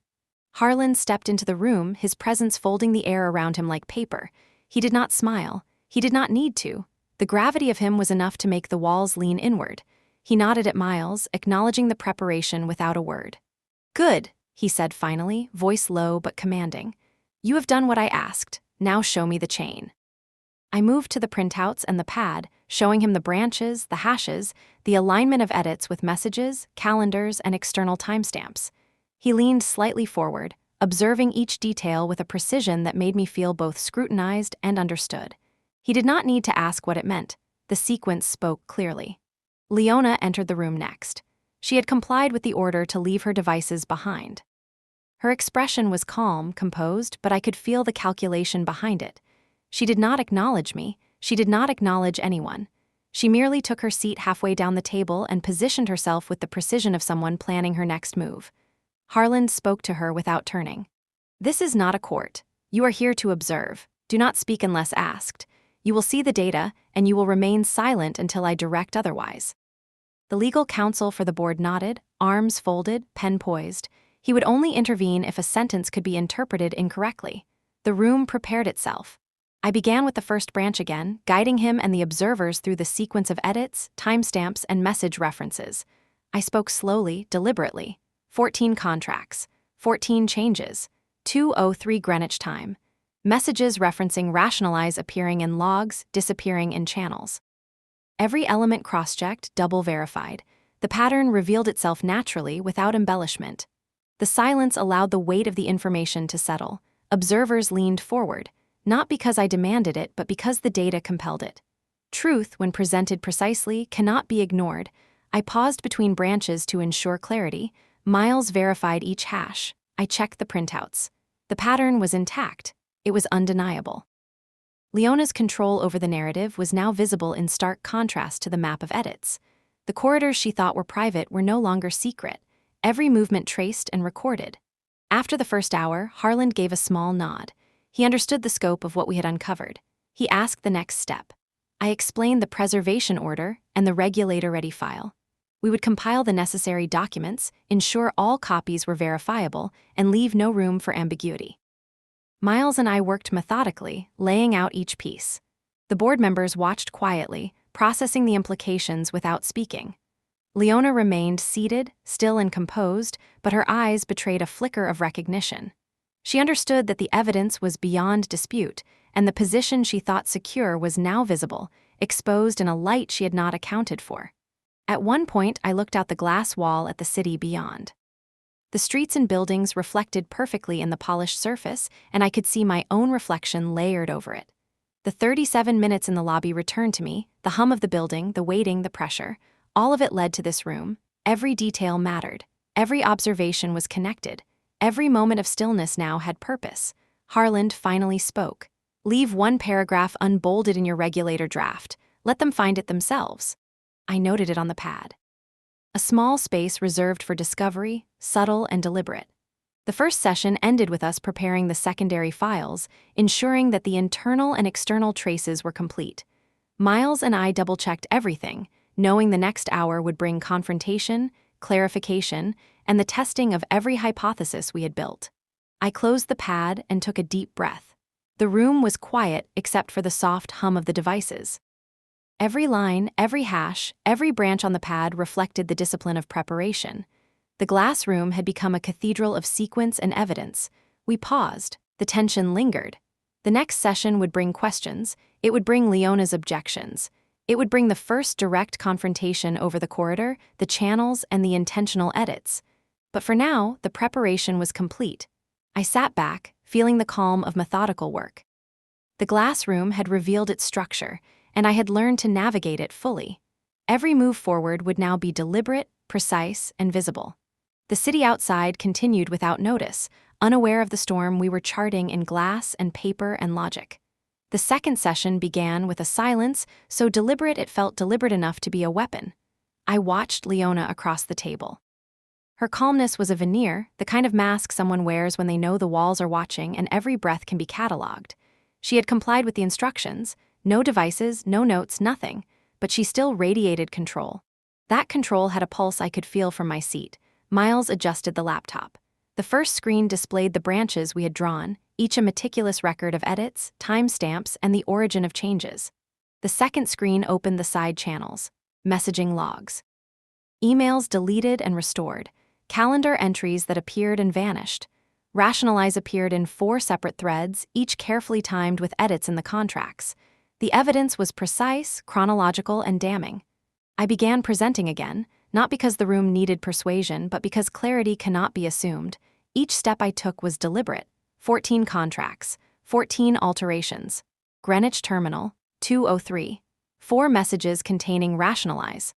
Harlan stepped into the room, his presence folding the air around him like paper. He did not smile. He did not need to. The gravity of him was enough to make the walls lean inward. He nodded at Miles, acknowledging the preparation without a word. "Good," he said finally, voice low but commanding. "You have done what I asked. Now show me the chain." I moved to the printouts and the pad, showing him the branches, the hashes, the alignment of edits with messages, calendars, and external timestamps. He leaned slightly forward, observing each detail with a precision that made me feel both scrutinized and understood. He did not need to ask what it meant. The sequence spoke clearly. Leona entered the room next. She had complied with the order to leave her devices behind. Her expression was calm, composed, but I could feel the calculation behind it. She did not acknowledge me. She did not acknowledge anyone. She merely took her seat halfway down the table and positioned herself with the precision of someone planning her next move. Harlan spoke to her without turning. "This is not a court. You are here to observe. Do not speak unless asked. You will see the data, and you will remain silent until I direct otherwise." The legal counsel for the board nodded, arms folded, pen poised. He would only intervene if a sentence could be interpreted incorrectly. The room prepared itself. I began with the first branch again, guiding him and the observers through the sequence of edits, timestamps, and message references. I spoke slowly, deliberately. 14 contracts, 14 changes, 2:03 Greenwich time. Messages referencing rationalize appearing in logs, disappearing in channels. Every element cross-checked, double-verified. The pattern revealed itself naturally without embellishment. The silence allowed the weight of the information to settle. Observers leaned forward, not because I demanded it, but because the data compelled it. Truth, when presented precisely, cannot be ignored. I paused between branches to ensure clarity. Miles verified each hash. I checked the printouts. The pattern was intact. It was undeniable. Leona's control over the narrative was now visible in stark contrast to the map of edits. The corridors she thought were private were no longer secret, every movement traced and recorded. After the first hour, Harlan gave a small nod. He understood the scope of what we had uncovered. He asked the next step. I explained the preservation order and the regulator-ready file. We would compile the necessary documents, ensure all copies were verifiable, and leave no room for ambiguity. Miles and I worked methodically, laying out each piece. The board members watched quietly, processing the implications without speaking. Leona remained seated, still and composed, but her eyes betrayed a flicker of recognition. She understood that the evidence was beyond dispute, and the position she thought secure was now visible, exposed in a light she had not accounted for. At one point, I looked out the glass wall at the city beyond. The streets and buildings reflected perfectly in the polished surface, and I could see my own reflection layered over it. The 37 minutes in the lobby returned to me, the hum of the building, the waiting, the pressure. All of it led to this room. Every detail mattered. Every observation was connected. Every moment of stillness now had purpose. Harlan finally spoke. "Leave one paragraph unbolded in your regulator draft. Let them find it themselves." I noted it on the pad. A small space reserved for discovery, subtle and deliberate. The first session ended with us preparing the secondary files, ensuring that the internal and external traces were complete. Miles and I double-checked everything, knowing the next hour would bring confrontation, clarification, and the testing of every hypothesis we had built. I closed the pad and took a deep breath. The room was quiet except for the soft hum of the devices. Every line, every hash, every branch on the pad reflected the discipline of preparation. The glass room had become a cathedral of sequence and evidence. We paused. The tension lingered. The next session would bring questions. It would bring Leona's objections. It would bring the first direct confrontation over the corridor, the channels, and the intentional edits. But for now, the preparation was complete. I sat back, feeling the calm of methodical work. The glass room had revealed its structure, and I had learned to navigate it fully. Every move forward would now be deliberate, precise, and visible. The city outside continued without notice, unaware of the storm we were charting in glass and paper and logic. The second session began with a silence so deliberate it felt deliberate enough to be a weapon. I watched Leona across the table. Her calmness was a veneer, the kind of mask someone wears when they know the walls are watching and every breath can be catalogued. She had complied with the instructions, no devices, no notes, nothing, but she still radiated control. That control had a pulse I could feel from my seat. Miles adjusted the laptop. The first screen displayed the branches we had drawn, each a meticulous record of edits, timestamps, and the origin of changes. The second screen opened the side channels, messaging logs. Emails deleted and restored, calendar entries that appeared and vanished. Rationalize appeared in 4 separate threads, each carefully timed with edits in the contracts. The evidence was precise, chronological, and damning. I began presenting again, not because the room needed persuasion, but because clarity cannot be assumed. Each step I took was deliberate. 14 contracts, 14 alterations. Greenwich Terminal, 2:03. 4 messages containing rationalize.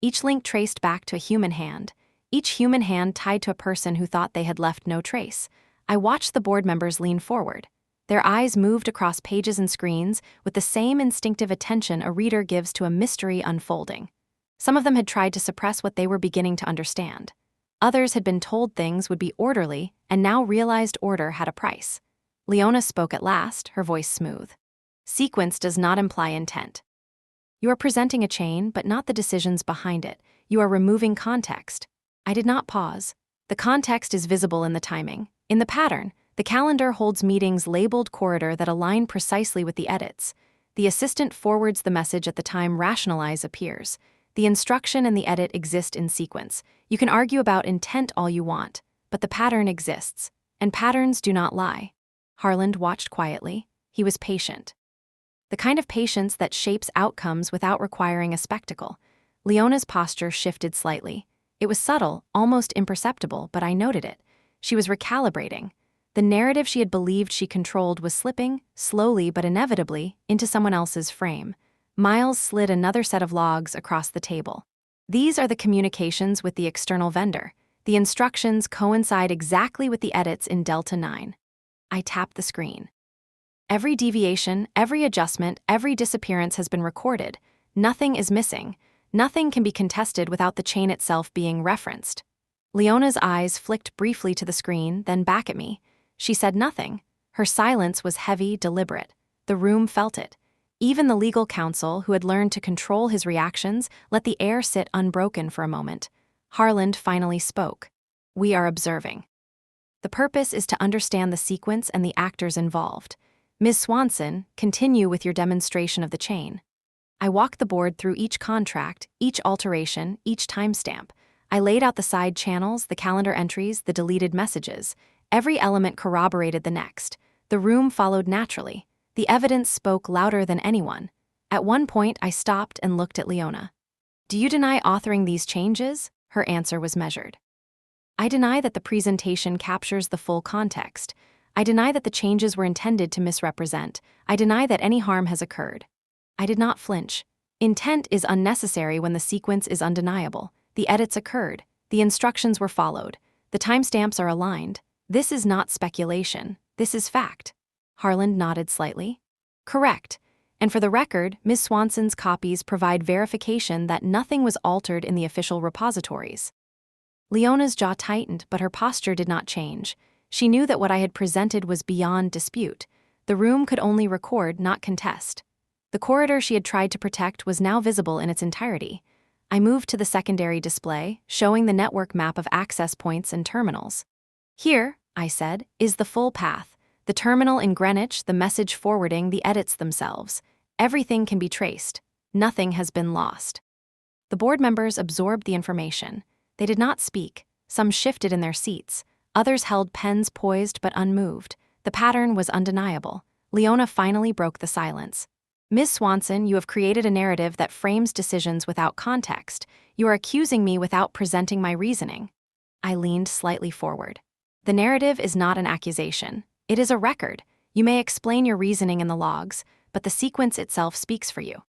Each link traced back to a human hand. Each human hand tied to a person who thought they had left no trace. I watched the board members lean forward. Their eyes moved across pages and screens with the same instinctive attention a reader gives to a mystery unfolding. Some of them had tried to suppress what they were beginning to understand. Others had been told things would be orderly and now realized order had a price. Leona spoke at last, her voice smooth. Sequence does not imply intent. You are presenting a chain, but not the decisions behind it. You are removing context. I did not pause. The context is visible in the timing. In the pattern, the calendar holds meetings labeled corridor that align precisely with the edits. The assistant forwards the message at the time rationalize appears. The instruction and the edit exist in sequence. You can argue about intent all you want, but the pattern exists, and patterns do not lie. Harland watched quietly. He was patient. The kind of patience that shapes outcomes without requiring a spectacle. Leona's posture shifted slightly. It was subtle, almost imperceptible, but I noted it. She was recalibrating. The narrative she had believed she controlled was slipping, slowly but inevitably, into someone else's frame. Miles slid another set of logs across the table. These are the communications with the external vendor. The instructions coincide exactly with the edits in Delta 9. I tapped the screen. Every deviation, every adjustment, every disappearance has been recorded. Nothing is missing. Nothing can be contested without the chain itself being referenced. Leona's eyes flicked briefly to the screen, then back at me. She said nothing. Her silence was heavy, deliberate. The room felt it. Even the legal counsel, who had learned to control his reactions, let the air sit unbroken for a moment. Harland finally spoke. We are observing. The purpose is to understand the sequence and the actors involved. Ms. Swanson, continue with your demonstration of the chain. I walked the board through each contract, each alteration, each timestamp. I laid out the side channels, the calendar entries, the deleted messages. Every element corroborated the next. The room followed naturally. The evidence spoke louder than anyone. At one point, I stopped and looked at Leona. Do you deny authoring these changes? Her answer was measured. I deny that the presentation captures the full context. I deny that the changes were intended to misrepresent. I deny that any harm has occurred. I did not flinch. Intent is unnecessary when the sequence is undeniable. The edits occurred. The instructions were followed. The timestamps are aligned. This is not speculation. This is fact. Harland nodded slightly. Correct. And for the record, Ms. Swanson's copies provide verification that nothing was altered in the official repositories. Leona's jaw tightened, but her posture did not change. She knew that what I had presented was beyond dispute. The room could only record, not contest. The corridor she had tried to protect was now visible in its entirety. I moved to the secondary display, showing the network map of access points and terminals. Here, I said, is the full path. The terminal in Greenwich, the message forwarding, the edits themselves. Everything can be traced. Nothing has been lost. The board members absorbed the information. They did not speak. Some shifted in their seats. Others held pens poised but unmoved. The pattern was undeniable. Leona finally broke the silence. Ms. Swanson, you have created a narrative that frames decisions without context. You are accusing me without presenting my reasoning. I leaned slightly forward. The narrative is not an accusation. It is a record. You may explain your reasoning in the logs, but the sequence itself speaks for you.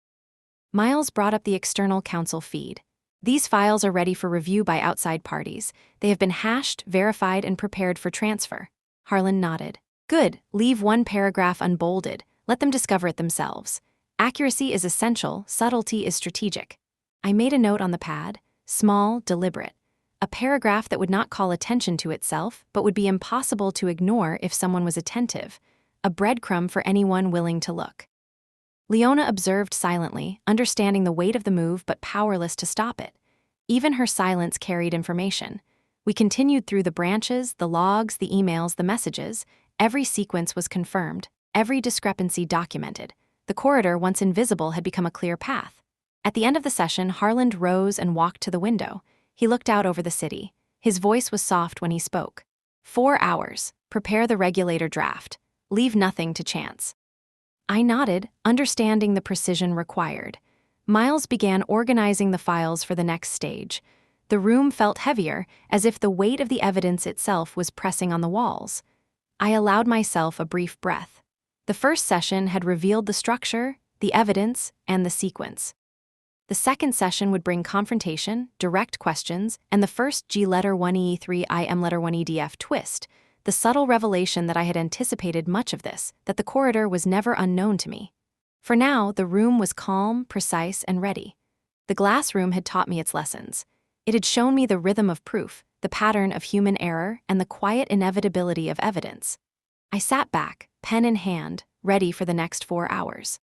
Miles brought up the external counsel feed. These files are ready for review by outside parties. They have been hashed, verified, and prepared for transfer. Harland nodded. Good. Leave one paragraph unbolded. Let them discover it themselves. Accuracy is essential, subtlety is strategic. I made a note on the pad, small, deliberate. A paragraph that would not call attention to itself, but would be impossible to ignore if someone was attentive. A breadcrumb for anyone willing to look. Leona observed silently, understanding the weight of the move but powerless to stop it. Even her silence carried information. We continued through the branches, the logs, the emails, the messages. Every sequence was confirmed, every discrepancy documented. The corridor, once invisible, had become a clear path. At the end of the session, Harland rose and walked to the window. He looked out over the city. His voice was soft when he spoke. 4 hours. Prepare the regulator draft. Leave nothing to chance. I nodded, understanding the precision required. Miles began organizing the files for the next stage. The room felt heavier, as if the weight of the evidence itself was pressing on the walls. I allowed myself a brief breath. The first session had revealed the structure, the evidence, and the sequence. The second session would bring confrontation, direct questions, and the first G letter 1E3 IM letter 1EDF twist, the subtle revelation that I had anticipated much of this, that the corridor was never unknown to me. For now, the room was calm, precise, and ready. The glass room had taught me its lessons. It had shown me the rhythm of proof, the pattern of human error, and the quiet inevitability of evidence. I sat back, pen in hand, ready for the next 4 hours.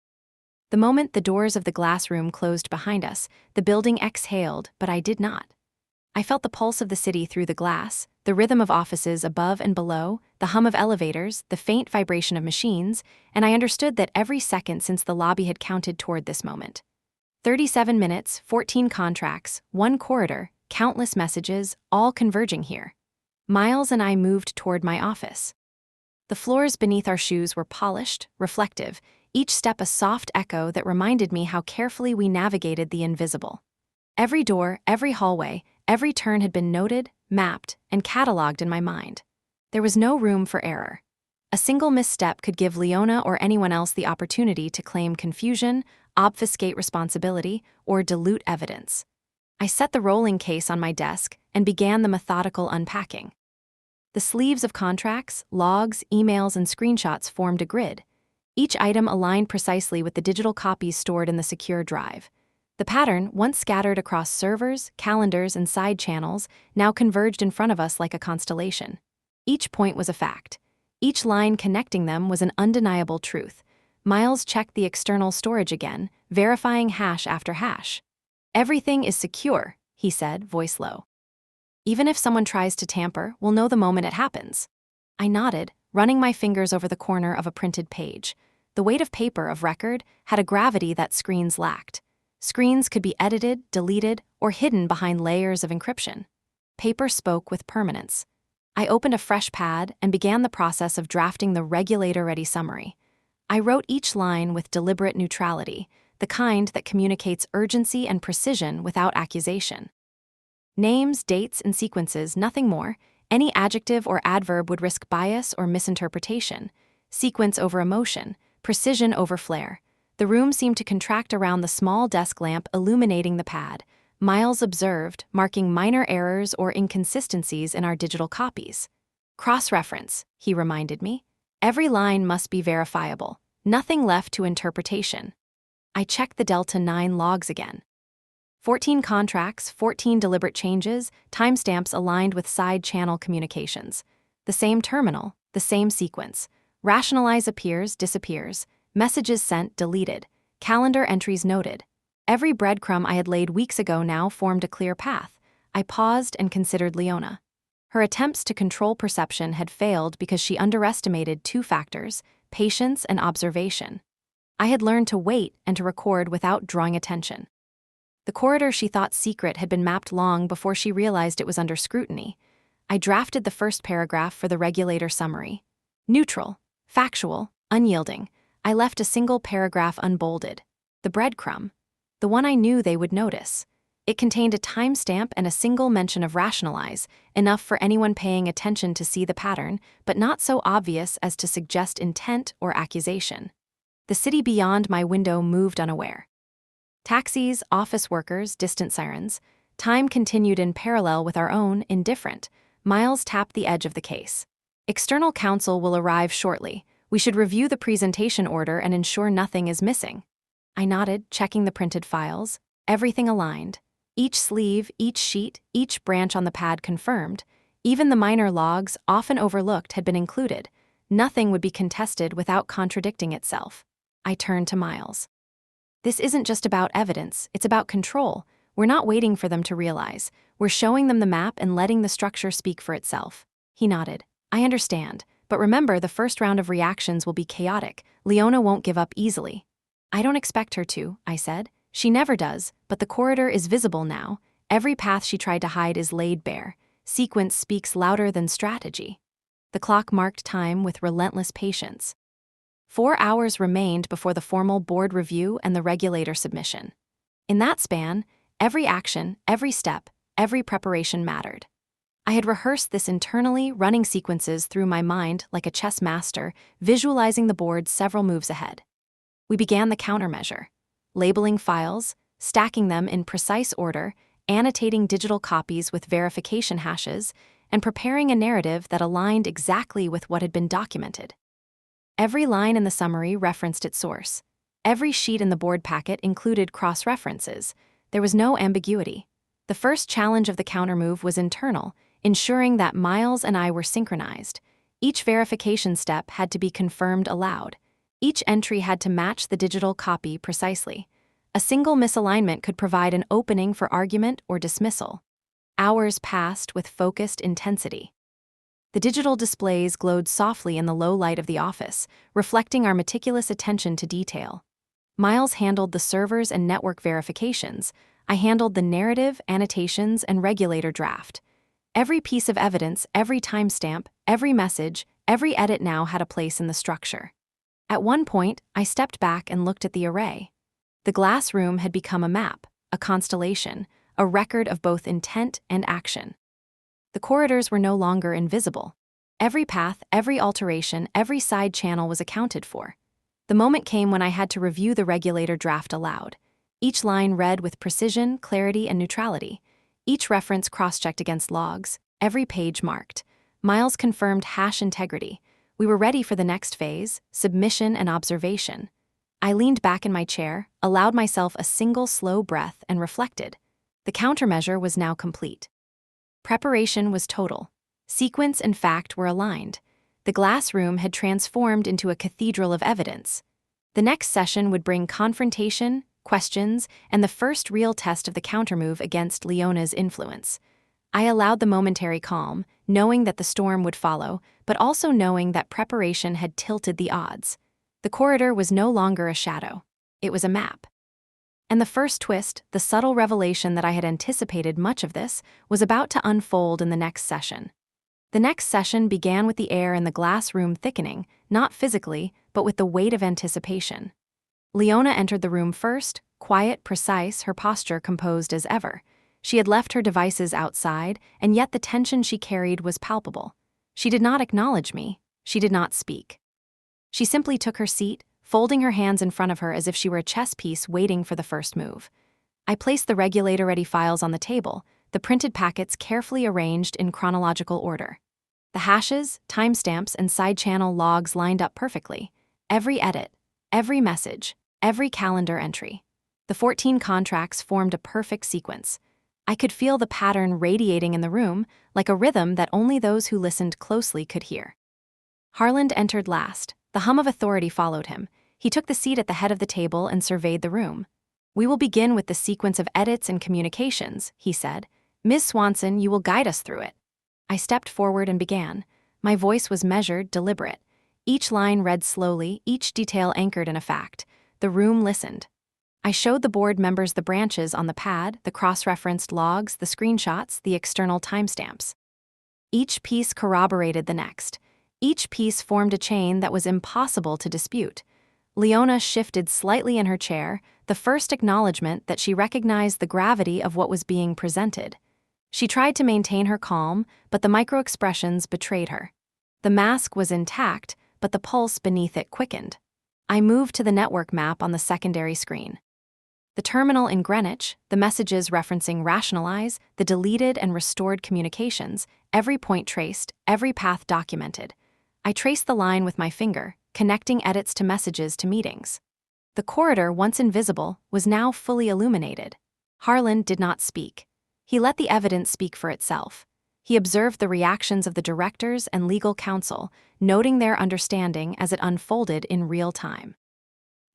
The moment the doors of the glass room closed behind us, the building exhaled, but I did not. I felt the pulse of the city through the glass, the rhythm of offices above and below, the hum of elevators, the faint vibration of machines, and I understood that every second since the lobby had counted toward this moment. 37 minutes, 14 contracts, 1 corridor, countless messages, all converging here. Miles and I moved toward my office. The floors beneath our shoes were polished, reflective, each step a soft echo that reminded me how carefully we navigated the invisible. Every door, every hallway, every turn had been noted, mapped, and cataloged in my mind. There was no room for error. A single misstep could give Leona or anyone else the opportunity to claim confusion, obfuscate responsibility, or dilute evidence. I set the rolling case on my desk and began the methodical unpacking. The sleeves of contracts, logs, emails, and screenshots formed a grid. Each item aligned precisely with the digital copies stored in the secure drive. The pattern, once scattered across servers, calendars, and side channels, now converged in front of us like a constellation. Each point was a fact. Each line connecting them was an undeniable truth. Miles checked the external storage again, verifying hash after hash. "Everything is secure," he said, voice low. "Even if someone tries to tamper, we'll know the moment it happens." I nodded, running my fingers over the corner of a printed page. The weight of paper of record had a gravity that screens lacked. Screens could be edited, deleted, or hidden behind layers of encryption. Paper spoke with permanence. I opened a fresh pad and began the process of drafting the regulator-ready summary. I wrote each line with deliberate neutrality, the kind that communicates urgency and precision without accusation. Names, dates, and sequences, nothing more. Any adjective or adverb would risk bias or misinterpretation. Sequence over emotion, precision over flair. The room seemed to contract around the small desk lamp illuminating the pad. Miles observed, marking minor errors or inconsistencies in our digital copies. "Cross-reference," he reminded me. "Every line must be verifiable. Nothing left to interpretation." I checked the Delta 9 logs again. 14 contracts, 14 deliberate changes, timestamps aligned with side-channel communications. The same terminal, the same sequence. Rationalize appears, disappears. Messages sent, deleted. Calendar entries noted. Every breadcrumb I had laid weeks ago now formed a clear path. I paused and considered Leona. Her attempts to control perception had failed because she underestimated 2 factors, patience and observation. I had learned to wait and to record without drawing attention. The corridor she thought secret had been mapped long before she realized it was under scrutiny. I drafted the first paragraph for the regulator summary. Neutral, factual, unyielding. I left a single paragraph unbolded. The breadcrumb. The one I knew they would notice. It contained a timestamp and a single mention of rationalize, enough for anyone paying attention to see the pattern, but not so obvious as to suggest intent or accusation. The city beyond my window moved unaware. Taxis, office workers, distant sirens. Time continued in parallel with our own, indifferent. Miles tapped the edge of the case. "External counsel will arrive shortly. We should review the presentation order and ensure nothing is missing." I nodded, checking the printed files. everything aligned. Each sleeve, each sheet, each branch on the pad confirmed. Even the minor logs, often overlooked, had been included. Nothing would be contested without contradicting itself. I turned to Miles. This isn't just about evidence, it's about control. We're not waiting for them to realize. We're showing them the map and letting the structure speak for itself. He nodded. I understand, but remember, the first round of reactions will be chaotic. Leona won't give up easily. I don't expect her to, I said. She never does, but the corridor is visible now. Every path she tried to hide is laid bare. Sequence speaks louder than strategy. The clock marked time with relentless patience. 4 hours remained before the formal board review and the regulator submission. In that span, every action, every step, every preparation mattered. I had rehearsed this internally, running sequences through my mind like a chess master, visualizing the board several moves ahead. We began the countermeasure, labeling files, stacking them in precise order, annotating digital copies with verification hashes, and preparing a narrative that aligned exactly with what had been documented. Every line in the summary referenced its source. Every sheet in the board packet included cross-references. There was no ambiguity. The first challenge of the countermove was internal, ensuring that Miles and I were synchronized. Each verification step had to be confirmed aloud. Each entry had to match the digital copy precisely. A single misalignment could provide an opening for argument or dismissal. Hours passed with focused intensity. The digital displays glowed softly in the low light of the office, reflecting our meticulous attention to detail. Miles handled the servers and network verifications. I handled the narrative, annotations, and regulator draft. Every piece of evidence, every timestamp, every message, every edit now had a place in the structure. At one point, I stepped back and looked at the array. The glass room had become a map, a constellation, a record of both intent and action. The corridors were no longer invisible. Every path, every alteration, every side channel was accounted for. The moment came when I had to review the regulator draft aloud. Each line read with precision, clarity, and neutrality. Each reference cross-checked against logs, every page marked. Miles confirmed hash integrity. We were ready for the next phase, submission and observation. I leaned back in my chair, allowed myself a single slow breath, and reflected. The countermeasure was now complete. Preparation was total. Sequence and fact were aligned. The glass room had transformed into a cathedral of evidence. The next session would bring confrontation, questions, and the first real test of the countermove against Leona's influence. I allowed the momentary calm, knowing that the storm would follow, but also knowing that preparation had tilted the odds. The corridor was no longer a shadow. It was a map. And the first twist, the subtle revelation that I had anticipated much of this, was about to unfold in the next session. The next session began with the air in the glass room thickening, not physically, but with the weight of anticipation. Leona entered the room first, quiet, precise, her posture composed as ever. She had left her devices outside, and yet the tension she carried was palpable. She did not acknowledge me. She did not speak. She simply took her seat, folding her hands in front of her as if she were a chess piece waiting for the first move. I placed the regulator-ready files on the table, the printed packets carefully arranged in chronological order. The hashes, timestamps, and side-channel logs lined up perfectly. Every edit, every message, every calendar entry. The 14 contracts formed a perfect sequence. I could feel the pattern radiating in the room, like a rhythm that only those who listened closely could hear. Harland entered last. The hum of authority followed him. He took the seat at the head of the table and surveyed the room. "We will begin with the sequence of edits and communications," he said. "Ms. Swanson, you will guide us through it." I stepped forward and began. My voice was measured, deliberate. Each line read slowly, each detail anchored in a fact. The room listened. I showed the board members the branches on the pad, the cross-referenced logs, the screenshots, the external timestamps. Each piece corroborated the next. Each piece formed a chain that was impossible to dispute. Leona shifted slightly in her chair, the first acknowledgement that she recognized the gravity of what was being presented. She tried to maintain her calm, but the micro-expressions betrayed her. The mask was intact, but the pulse beneath it quickened. I moved to the network map on the secondary screen. The terminal in Greenwich, the messages referencing rationalize, the deleted and restored communications, every point traced, every path documented. I traced the line with my finger, connecting edits to messages to meetings. The corridor, once invisible, was now fully illuminated. Harlan did not speak. He let the evidence speak for itself. He observed the reactions of the directors and legal counsel, noting their understanding as it unfolded in real time.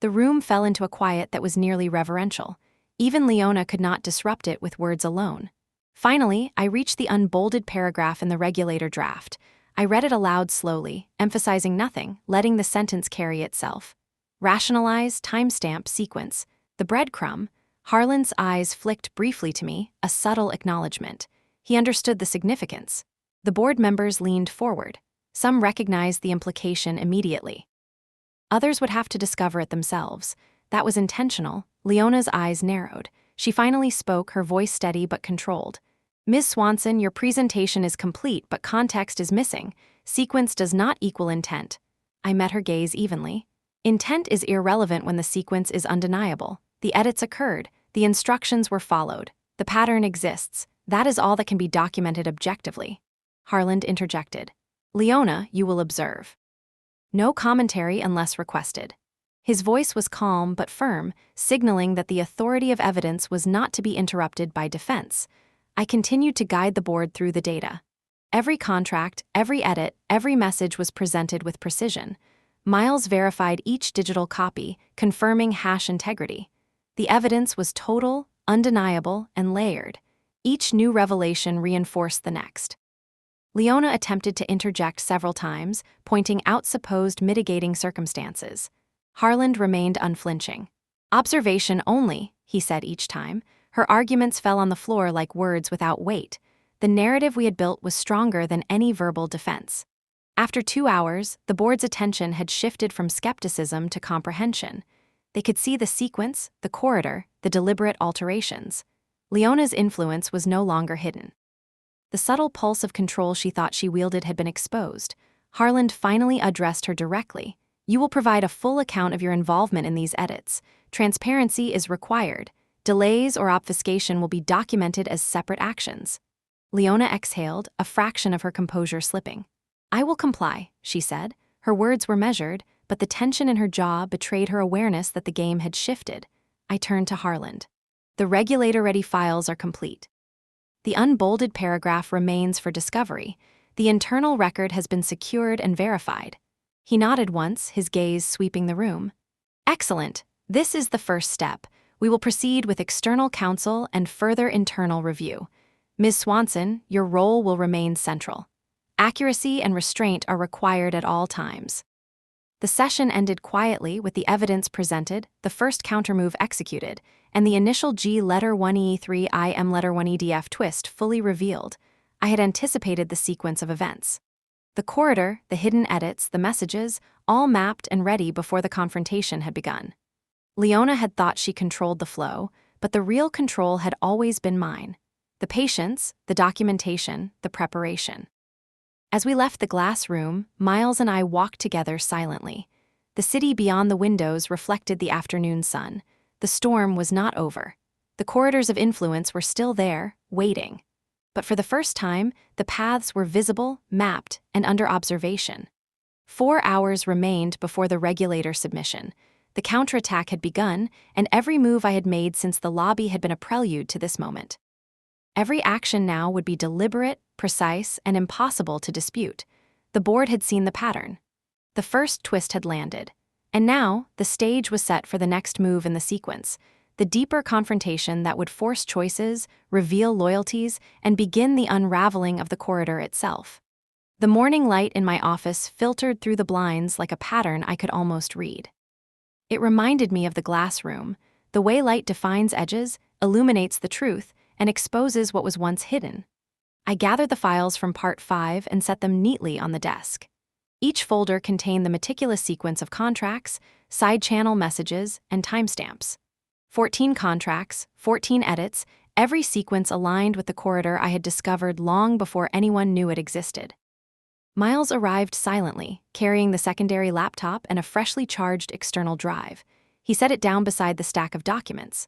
The room fell into a quiet that was nearly reverential. Even Leona could not disrupt it with words alone. Finally, I reached the unbolded paragraph in the regulator draft. I read it aloud slowly, emphasizing nothing, letting the sentence carry itself. Rationalize, timestamp, sequence. The breadcrumb. Harlan's eyes flicked briefly to me, a subtle acknowledgement. He understood the significance. The board members leaned forward. Some recognized the implication immediately. Others would have to discover it themselves. That was intentional. Leona's eyes narrowed. She finally spoke, her voice steady but controlled. Ms. Swanson, your presentation is complete, but context is missing. Sequence does not equal intent. I met her gaze evenly. Intent is irrelevant when the sequence is undeniable. The edits occurred. The instructions were followed. The pattern exists. That is all that can be documented objectively. Harlan interjected. Leona, you will observe. No commentary unless requested. His voice was calm but firm, signaling that the authority of evidence was not to be interrupted by defense. I continued to guide the board through the data. Every contract, every edit, every message was presented with precision. Miles verified each digital copy, confirming hash integrity. The evidence was total, undeniable, and layered. Each new revelation reinforced the next. Leona attempted to interject several times, pointing out supposed mitigating circumstances. Harlan remained unflinching. Observation only, he said each time. Her arguments fell on the floor like words without weight. The narrative we had built was stronger than any verbal defense. After 2 hours, the board's attention had shifted from skepticism to comprehension. They could see the sequence, the corridor, the deliberate alterations. Leona's influence was no longer hidden. The subtle pulse of control she thought she wielded had been exposed. Harlan finally addressed her directly. You will provide a full account of your involvement in these edits. Transparency is required. Delays or obfuscation will be documented as separate actions. Leona exhaled, a fraction of her composure slipping. I will comply, she said. Her words were measured, but the tension in her jaw betrayed her awareness that the game had shifted. I turned to Harlan. The regulator-ready files are complete. The unbolded paragraph remains for discovery. The internal record has been secured and verified. He nodded once, his gaze sweeping the room. Excellent. This is the first step. We will proceed with external counsel and further internal review. Ms. Swanson, your role will remain central. Accuracy and restraint are required at all times. The session ended quietly with the evidence presented, the first countermove executed, and the initial G letter 1E3 IM letter 1EDF twist fully revealed. I had anticipated the sequence of events. The corridor, the hidden edits, the messages, all mapped and ready before the confrontation had begun. Leona had thought she controlled the flow, but the real control had always been mine. The patience, the documentation, the preparation. As we left the glass room, Miles and I walked together silently. The city beyond the windows reflected the afternoon sun. The storm was not over. The corridors of influence were still there, waiting. But for the first time, the paths were visible, mapped, and under observation. 4 hours remained before the regulator submission. The counterattack had begun, and every move I had made since the lobby had been a prelude to this moment. Every action now would be deliberate, precise, and impossible to dispute. The board had seen the pattern. The first twist had landed. And now, the stage was set for the next move in the sequence, the deeper confrontation that would force choices, reveal loyalties, and begin the unraveling of the corridor itself. The morning light in my office filtered through the blinds like a pattern I could almost read. It reminded me of the glass room, the way light defines edges, illuminates the truth, and exposes what was once hidden. I gathered the files from Part 5 and set them neatly on the desk. Each folder contained the meticulous sequence of contracts, side-channel messages, and timestamps. 14 contracts, 14 edits, every sequence aligned with the corridor I had discovered long before anyone knew it existed. Miles arrived silently, carrying the secondary laptop and a freshly charged external drive. He set it down beside the stack of documents.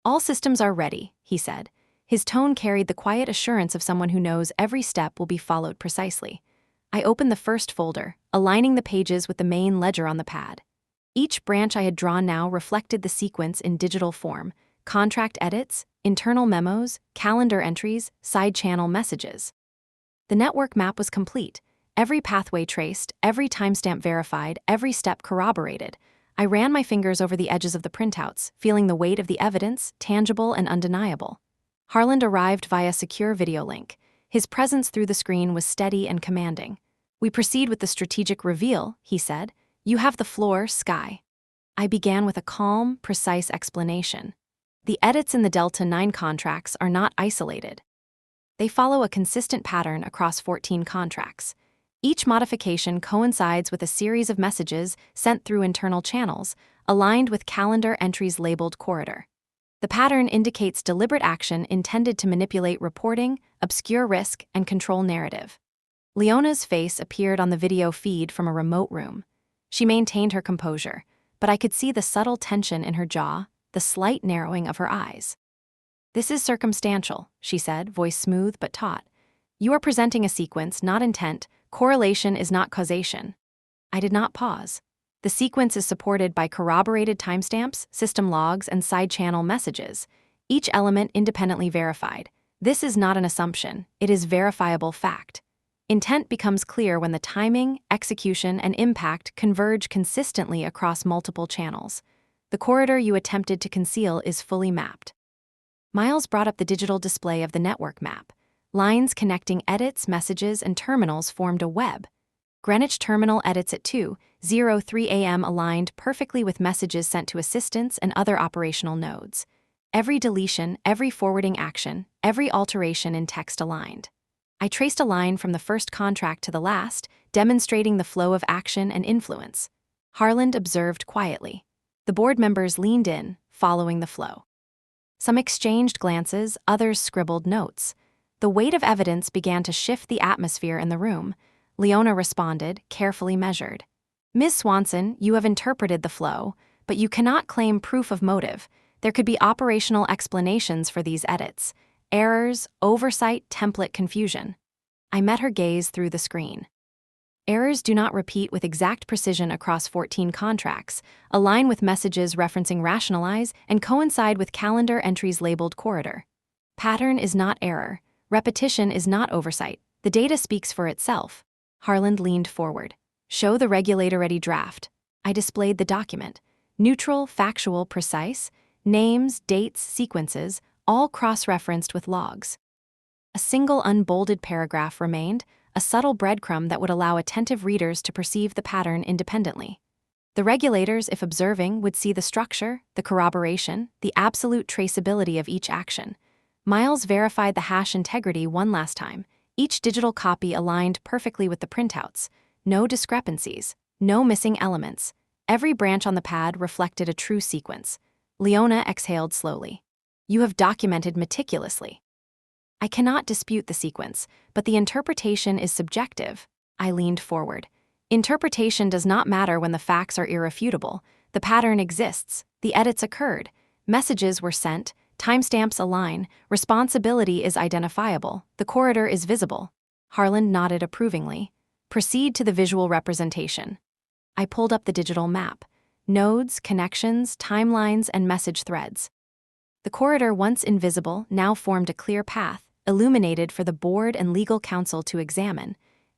All systems are ready, he said. His tone carried the quiet assurance of someone who knows every step will be followed precisely. I opened the first folder, aligning the pages with the main ledger on the pad. Each branch I had drawn now reflected the sequence in digital form: contract edits, internal memos, calendar entries, side-channel messages. The network map was complete. Every pathway traced, every timestamp verified, every step corroborated. I ran my fingers over the edges of the printouts, feeling the weight of the evidence, tangible and undeniable. Harland arrived via secure video link. His presence through the screen was steady and commanding. "We proceed with the strategic reveal," he said. "You have the floor, Sky." I began with a calm, precise explanation. The edits in the Delta 9 contracts are not isolated. They follow a consistent pattern across 14 contracts. Each modification coincides with a series of messages sent through internal channels, aligned with calendar entries labeled corridor. The pattern indicates deliberate action intended to manipulate reporting, obscure risk, and control narrative. Leona's face appeared on the video feed from a remote room. She maintained her composure, but I could see the subtle tension in her jaw, the slight narrowing of her eyes. "This is circumstantial," she said, voice smooth but taut. "You are presenting a sequence, not intent. Correlation is not causation." I did not pause. The sequence is supported by corroborated timestamps, system logs, and side-channel messages, each element independently verified. This is not an assumption, it is verifiable fact. Intent becomes clear when the timing, execution, and impact converge consistently across multiple channels. The corridor you attempted to conceal is fully mapped. Miles brought up the digital display of the network map. Lines connecting edits, messages, and terminals formed a web. Greenwich terminal edits at 2:03 a.m. aligned perfectly with messages sent to assistants and other operational nodes. Every deletion, every forwarding action, every alteration in text aligned. I traced a line from the first contract to the last, demonstrating the flow of action and influence. Harland observed quietly. The board members leaned in, following the flow. Some exchanged glances, others scribbled notes. The weight of evidence began to shift the atmosphere in the room. Leona responded, carefully measured. "Ms. Swanson, you have interpreted the flow, but you cannot claim proof of motive. There could be operational explanations for these edits. Errors, oversight, template confusion." I met her gaze through the screen. Errors do not repeat with exact precision across 14 contracts, align with messages referencing rationalize, and coincide with calendar entries labeled corridor. Pattern is not error. Repetition is not oversight. The data speaks for itself. Harland leaned forward. "Show the regulator-ready draft." I displayed the document. Neutral, factual, precise. Names, dates, sequences, all cross-referenced with logs. A single unbolded paragraph remained, a subtle breadcrumb that would allow attentive readers to perceive the pattern independently. The regulators, if observing, would see the structure, the corroboration, the absolute traceability of each action. Miles verified the hash integrity one last time. Each digital copy aligned perfectly with the printouts. No discrepancies, no missing elements. Every branch on the pad reflected a true sequence. Leona exhaled slowly. "You have documented meticulously." "I cannot dispute the sequence, but the interpretation is subjective." I leaned forward. "Interpretation does not matter when the facts are irrefutable. The pattern exists. The edits occurred. Messages were sent. Timestamps align. Responsibility is identifiable. The corridor is visible." Harland nodded approvingly. "Proceed to the visual representation." I pulled up the digital map. Nodes, connections, timelines, and message threads. The corridor, once invisible, now formed a clear path, illuminated for the board and legal counsel to examine.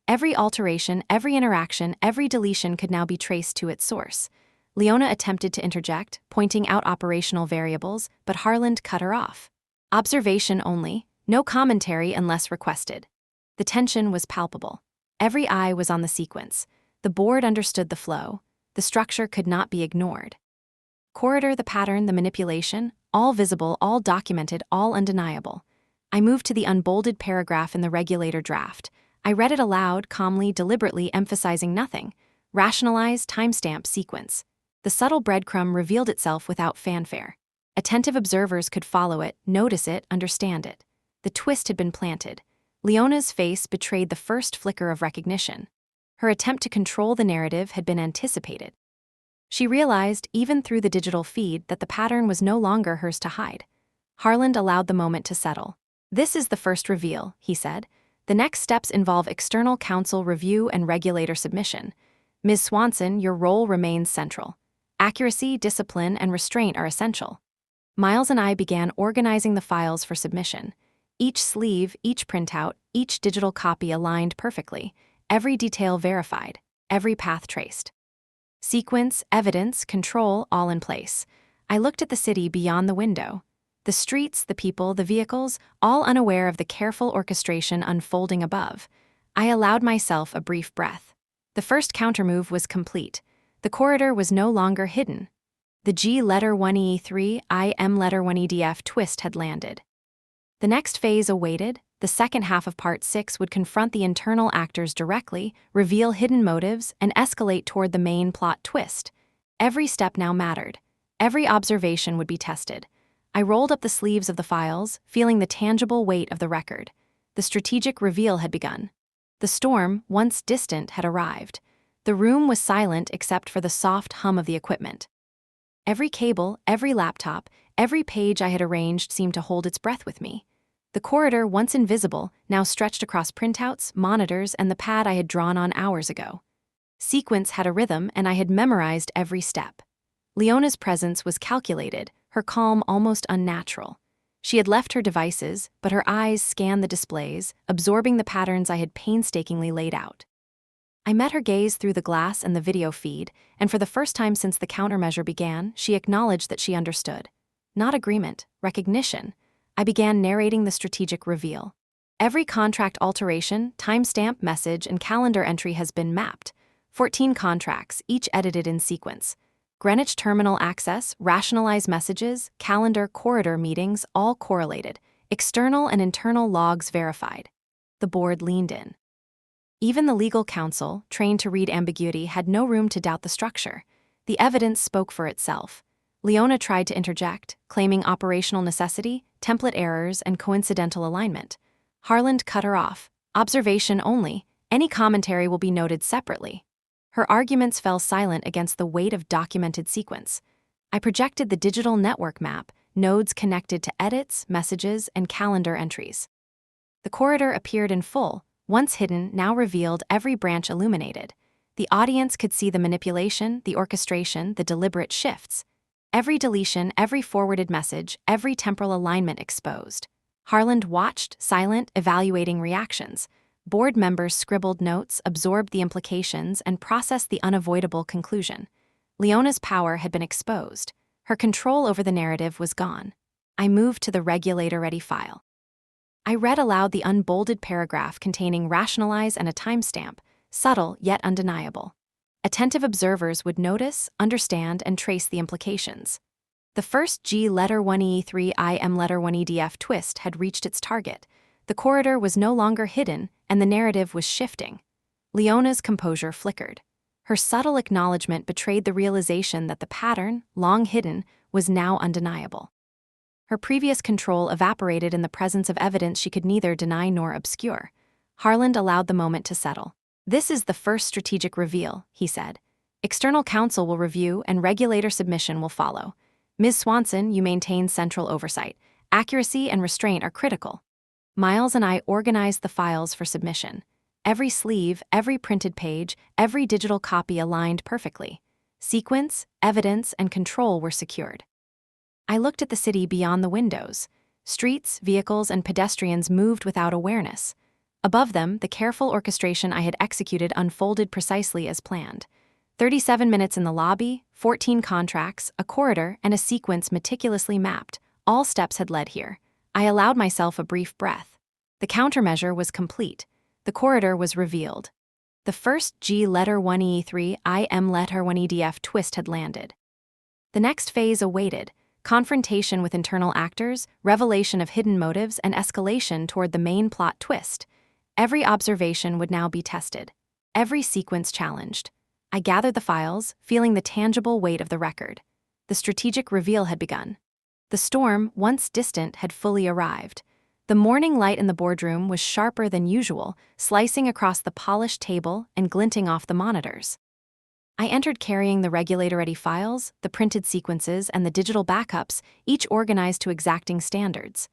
Every alteration, every interaction, every deletion could now be traced to its source. Leona attempted to interject, pointing out operational variables, but Harland cut her off. "Observation only, no commentary unless requested." The tension was palpable. Every eye was on the sequence. The board understood the flow. The structure could not be ignored. Corridor, the pattern, the manipulation, all visible, all documented, all undeniable. I moved to the unbolded paragraph in the regulator draft. I read it aloud, calmly, deliberately, emphasizing nothing. Rationalize, timestamp, sequence. The subtle breadcrumb revealed itself without fanfare. Attentive observers could follow it, notice it, understand it. The twist had been planted. Leona's face betrayed the first flicker of recognition. Her attempt to control the narrative had been anticipated. She realized, even through the digital feed, that the pattern was no longer hers to hide. Harland allowed the moment to settle. "This is the first reveal," he said. "The next steps involve external counsel review and regulator submission. Ms. Swanson, your role remains central. Accuracy, discipline, and restraint are essential." Miles and I began organizing the files for submission. Each sleeve, each printout, each digital copy aligned perfectly, every detail verified, every path traced. Sequence, evidence, control, all in place. I looked at the city beyond the window. The streets, the people, the vehicles, all unaware of the careful orchestration unfolding above. I allowed myself a brief breath. The first countermove was complete. The corridor was no longer hidden. The G letter 1E3, I M letter 1EDF twist had landed. The next phase awaited. The second half of Part 6 would confront the internal actors directly, reveal hidden motives, and escalate toward the main plot twist. Every step now mattered. Every observation would be tested. I rolled up the sleeves of the files, feeling the tangible weight of the record. The strategic reveal had begun. The storm, once distant, had arrived. The room was silent except for the soft hum of the equipment. Every cable, every laptop, every page I had arranged seemed to hold its breath with me. The corridor, once invisible, now stretched across printouts, monitors, and the pad I had drawn on hours ago. Sequence had a rhythm, and I had memorized every step. Leona's presence was calculated, her calm almost unnatural. She had left her devices, but her eyes scanned the displays, absorbing the patterns I had painstakingly laid out. I met her gaze through the glass and the video feed, and for the first time since the countermeasure began, she acknowledged that she understood. Not agreement, recognition. I began narrating the strategic reveal. Every contract alteration, timestamp, message, and calendar entry has been mapped. 14 contracts, each edited in sequence. Greenwich terminal access, rationalized messages, calendar, corridor meetings, all correlated. External and internal logs verified. The board leaned in. Even the legal counsel, trained to read ambiguity, had no room to doubt the structure. The evidence spoke for itself. Leona tried to interject, claiming operational necessity, template errors, and coincidental alignment. Harland cut her off. Observation only. Any commentary will be noted separately. Her arguments fell silent against the weight of documented sequence. I projected the digital network map, nodes connected to edits, messages, and calendar entries. The corridor appeared in full, once hidden, now revealed, every branch illuminated. The audience could see the manipulation, the orchestration, the deliberate shifts. Every deletion, every forwarded message, every temporal alignment exposed. Harland watched, silent, evaluating reactions. Board members scribbled notes, absorbed the implications, and processed the unavoidable conclusion. Leona's power had been exposed. Her control over the narrative was gone. I moved to the regulator-ready file. I read aloud the unbolded paragraph containing rationalize and a timestamp, subtle yet undeniable. Attentive observers would notice, understand, and trace the implications. The first G letter 1E3 I M letter 1EDF twist had reached its target. The corridor was no longer hidden, and the narrative was shifting. Leona's composure flickered. Her subtle acknowledgement betrayed the realization that the pattern, long hidden, was now undeniable. Her previous control evaporated in the presence of evidence she could neither deny nor obscure. Harland allowed the moment to settle. "This is the first strategic reveal," he said. "External counsel will review and regulator submission will follow. Ms. Swanson, you maintain central oversight. Accuracy and restraint are critical." Miles and I organized the files for submission. Every sleeve, every printed page, every digital copy aligned perfectly. Sequence, evidence, and control were secured. I looked at the city beyond the windows. Streets, vehicles, and pedestrians moved without awareness. Above them, the careful orchestration I had executed unfolded precisely as planned. 37 minutes in the lobby, 14 contracts, a corridor, and a sequence meticulously mapped. All steps had led here. I allowed myself a brief breath. The countermeasure was complete. The corridor was revealed. The first G letter 1E3 I M letter 1EDF twist had landed. The next phase awaited. Confrontation with internal actors, revelation of hidden motives, and escalation toward the main plot twist. Every observation would now be tested. Every sequence challenged. I gathered the files, feeling the tangible weight of the record. The strategic reveal had begun. The storm, once distant, had fully arrived. The morning light in the boardroom was sharper than usual, slicing across the polished table and glinting off the monitors. I entered carrying the regulator-ready files, the printed sequences, and the digital backups, each organized to exacting standards.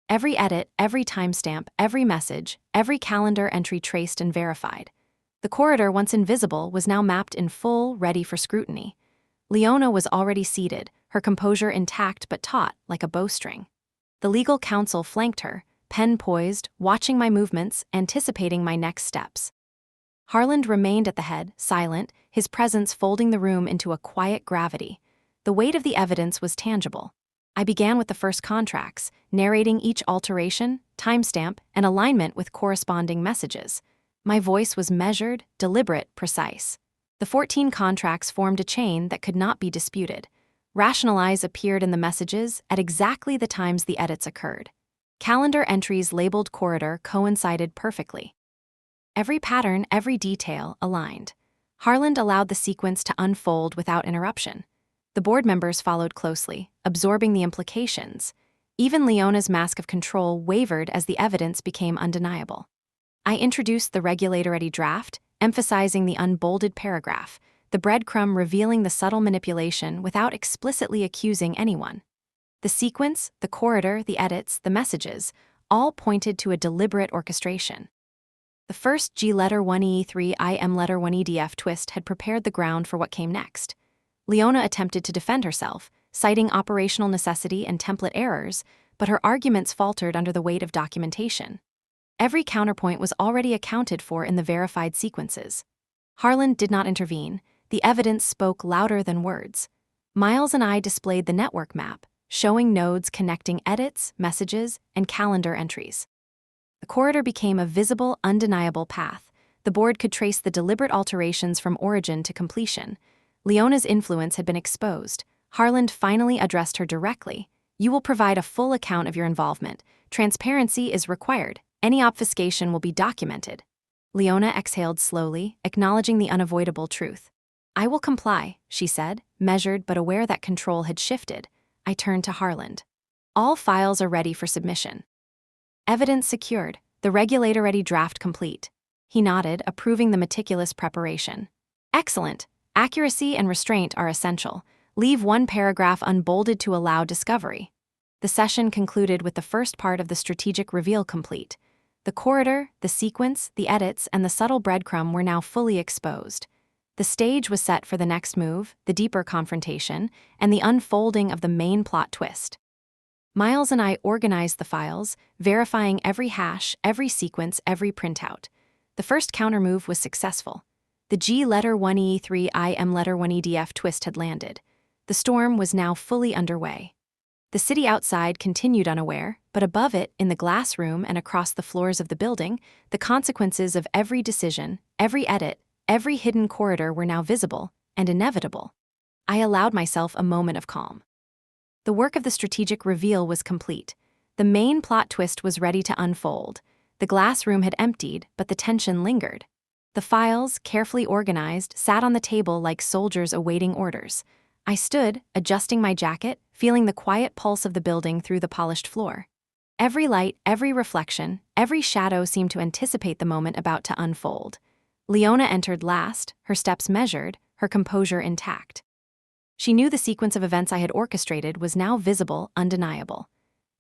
Every edit, every timestamp, every message, every calendar entry traced and verified. The corridor, once invisible, was now mapped in full, ready for scrutiny. Leona was already seated, her composure intact but taut like a bowstring. The legal counsel flanked her, pen poised, watching my movements, anticipating my next steps. Harland remained at the head, silent, his presence folding the room into a quiet gravity. The weight of the evidence was tangible. I began with the first contracts, narrating each alteration, timestamp, and alignment with corresponding messages. My voice was measured, deliberate, precise. The 14 contracts formed a chain that could not be disputed. Rationalize appeared in the messages at exactly the times the edits occurred. Calendar entries labeled corridor coincided perfectly. Every pattern, every detail aligned. Harland allowed the sequence to unfold without interruption. The board members followed closely, absorbing the implications. Even Leona's mask of control wavered as the evidence became undeniable. I introduced the regulator-ready draft, emphasizing the unbolded paragraph, the breadcrumb revealing the subtle manipulation without explicitly accusing anyone. The sequence, the corridor, the edits, the messages, all pointed to a deliberate orchestration. The first G letter 1E3 IM letter 1EDF twist had prepared the ground for what came next. Leona attempted to defend herself, citing operational necessity and template errors, but her arguments faltered under the weight of documentation. Every counterpoint was already accounted for in the verified sequences. Harland did not intervene. The evidence spoke louder than words. Miles and I displayed the network map, showing nodes connecting edits, messages, and calendar entries. The corridor became a visible, undeniable path. The board could trace the deliberate alterations from origin to completion. Leona's influence had been exposed. Harland finally addressed her directly. "You will provide a full account of your involvement. Transparency is required. Any obfuscation will be documented." Leona exhaled slowly, acknowledging the unavoidable truth. "I will comply," she said, measured but aware that control had shifted. I turned to Harland. "All files are ready for submission." Evidence secured, the regulator-ready draft complete. He nodded, approving the meticulous preparation. "Excellent. Accuracy and restraint are essential. Leave one paragraph unbolded to allow discovery." The session concluded with the first part of the strategic reveal complete. The corridor, the sequence, the edits, and the subtle breadcrumb were now fully exposed. The stage was set for the next move, the deeper confrontation, and the unfolding of the main plot twist. Miles and I organized the files, verifying every hash, every sequence, every printout. The first countermove was successful. The G letter 1E3 IM letter 1EDF twist had landed. The storm was now fully underway. The city outside continued unaware, but above it, in the glass room and across the floors of the building, the consequences of every decision, every edit, every hidden corridor were now visible and inevitable. I allowed myself a moment of calm. The work of the strategic reveal was complete. The main plot twist was ready to unfold. The glass room had emptied, but the tension lingered. The files, carefully organized, sat on the table like soldiers awaiting orders. I stood, adjusting my jacket, feeling the quiet pulse of the building through the polished floor. Every light, every reflection, every shadow seemed to anticipate the moment about to unfold. Leona entered last, her steps measured, her composure intact. She knew the sequence of events I had orchestrated was now visible, undeniable.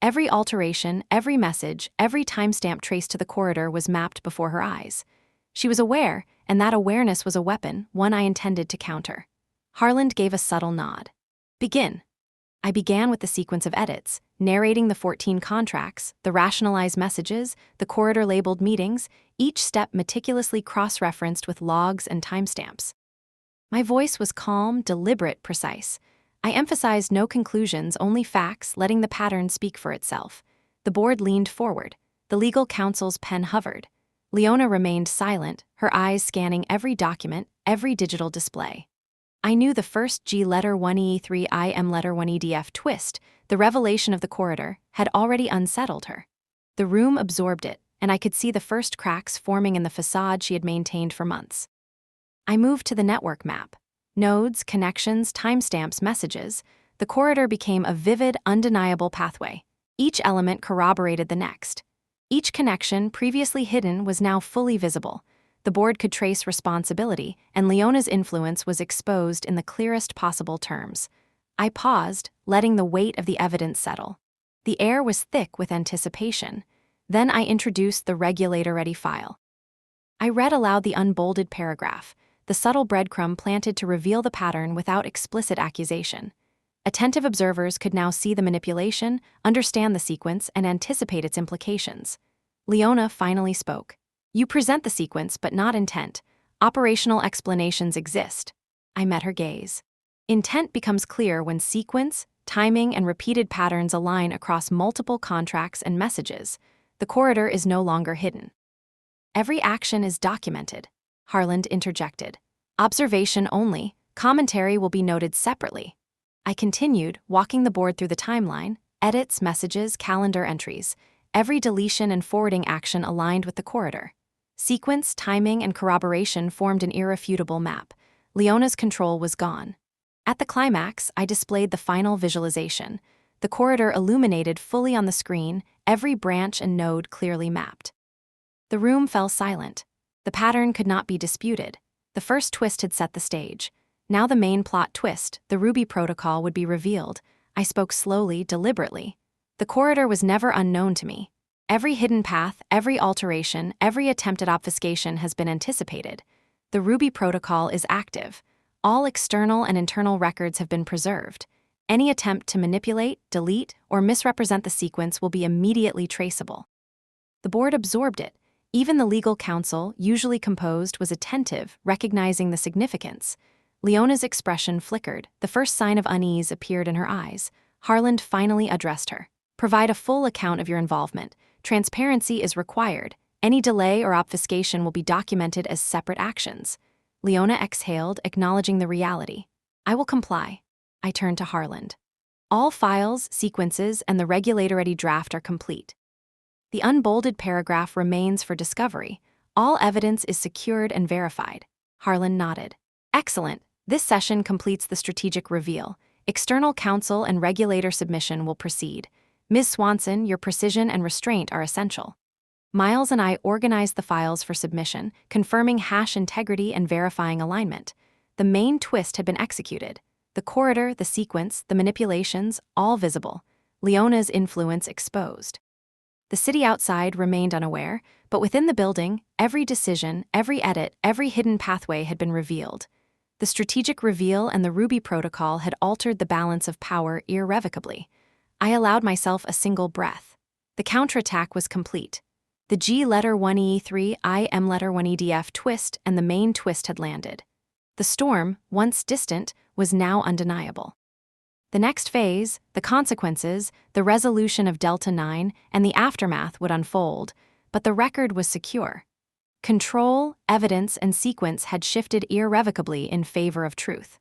Every alteration, every message, every timestamp traced to the corridor was mapped before her eyes. She was aware, and that awareness was a weapon, one I intended to counter. Harland gave a subtle nod. "Begin." I began with the sequence of edits, narrating the 14 contracts, the rationalized messages, the corridor-labeled meetings, each step meticulously cross-referenced with logs and timestamps. My voice was calm, deliberate, precise. I emphasized no conclusions, only facts, letting the pattern speak for itself. The board leaned forward. The legal counsel's pen hovered. Leona remained silent, her eyes scanning every document, every digital display. I knew the first G letter 1E3 IM letter 1EDF twist, the revelation of the corridor, had already unsettled her. The room absorbed it, and I could see the first cracks forming in the facade she had maintained for months. I moved to the network map. Nodes, connections, timestamps, messages. The corridor became a vivid, undeniable pathway. Each element corroborated the next. Each connection, previously hidden, was now fully visible. The board could trace responsibility, and Leona's influence was exposed in the clearest possible terms. I paused, letting the weight of the evidence settle. The air was thick with anticipation. Then I introduced the regulator-ready file. I read aloud the unbolded paragraph. the subtle breadcrumb planted to reveal the pattern without explicit accusation. Attentive observers could now see the manipulation, understand the sequence, and anticipate its implications. Leona finally spoke. "You present the sequence, but not intent. Operational explanations exist." I met her gaze. Intent becomes clear when sequence, timing, and repeated patterns align across multiple contracts and messages. The corridor is no longer hidden. "Every action is documented," Harland interjected. "Observation only. Commentary will be noted separately." I continued, walking the board through the timeline, edits, messages, calendar entries. Every deletion and forwarding action aligned with the corridor. Sequence, timing, and corroboration formed an irrefutable map. Leona's control was gone. At the climax, I displayed the final visualization. The corridor illuminated fully on the screen, every branch and node clearly mapped. The room fell silent. The pattern could not be disputed. The first twist had set the stage. Now the main plot twist, the Ruby Protocol, would be revealed. I spoke slowly, deliberately. The corridor was never unknown to me. Every hidden path, every alteration, every attempt at obfuscation has been anticipated. The Ruby Protocol is active. All external and internal records have been preserved. Any attempt to manipulate, delete, or misrepresent the sequence will be immediately traceable. The board absorbed it. Even the legal counsel, usually composed, was attentive, recognizing the significance. Leona's expression flickered. The first sign of unease appeared in her eyes. Harland finally addressed her. "Provide a full account of your involvement. Transparency is required. Any delay or obfuscation will be documented as separate actions." Leona exhaled, acknowledging the reality. "I will comply." I turned to Harland. "All files, sequences, and the regulator-ready draft are complete. The unbolded paragraph remains for discovery. All evidence is secured and verified." Harland nodded. "Excellent. This session completes the strategic reveal. External counsel and regulator submission will proceed. Ms. Swanson, your precision and restraint are essential." Miles and I organized the files for submission, confirming hash integrity and verifying alignment. The main twist had been executed. The corridor, the sequence, the manipulations, all visible. Leona's influence exposed. The city outside remained unaware, but within the building, every decision, every edit, every hidden pathway had been revealed. The strategic reveal and the Ruby Protocol had altered the balance of power irrevocably. I allowed myself a single breath. The counterattack was complete. The G letter 1E3, I M letter 1EDF twist and the main twist had landed. The storm, once distant, was now undeniable. The next phase, the consequences, the resolution of Delta 9, and the aftermath would unfold, but the record was secure. Control, evidence, and sequence had shifted irrevocably in favor of truth.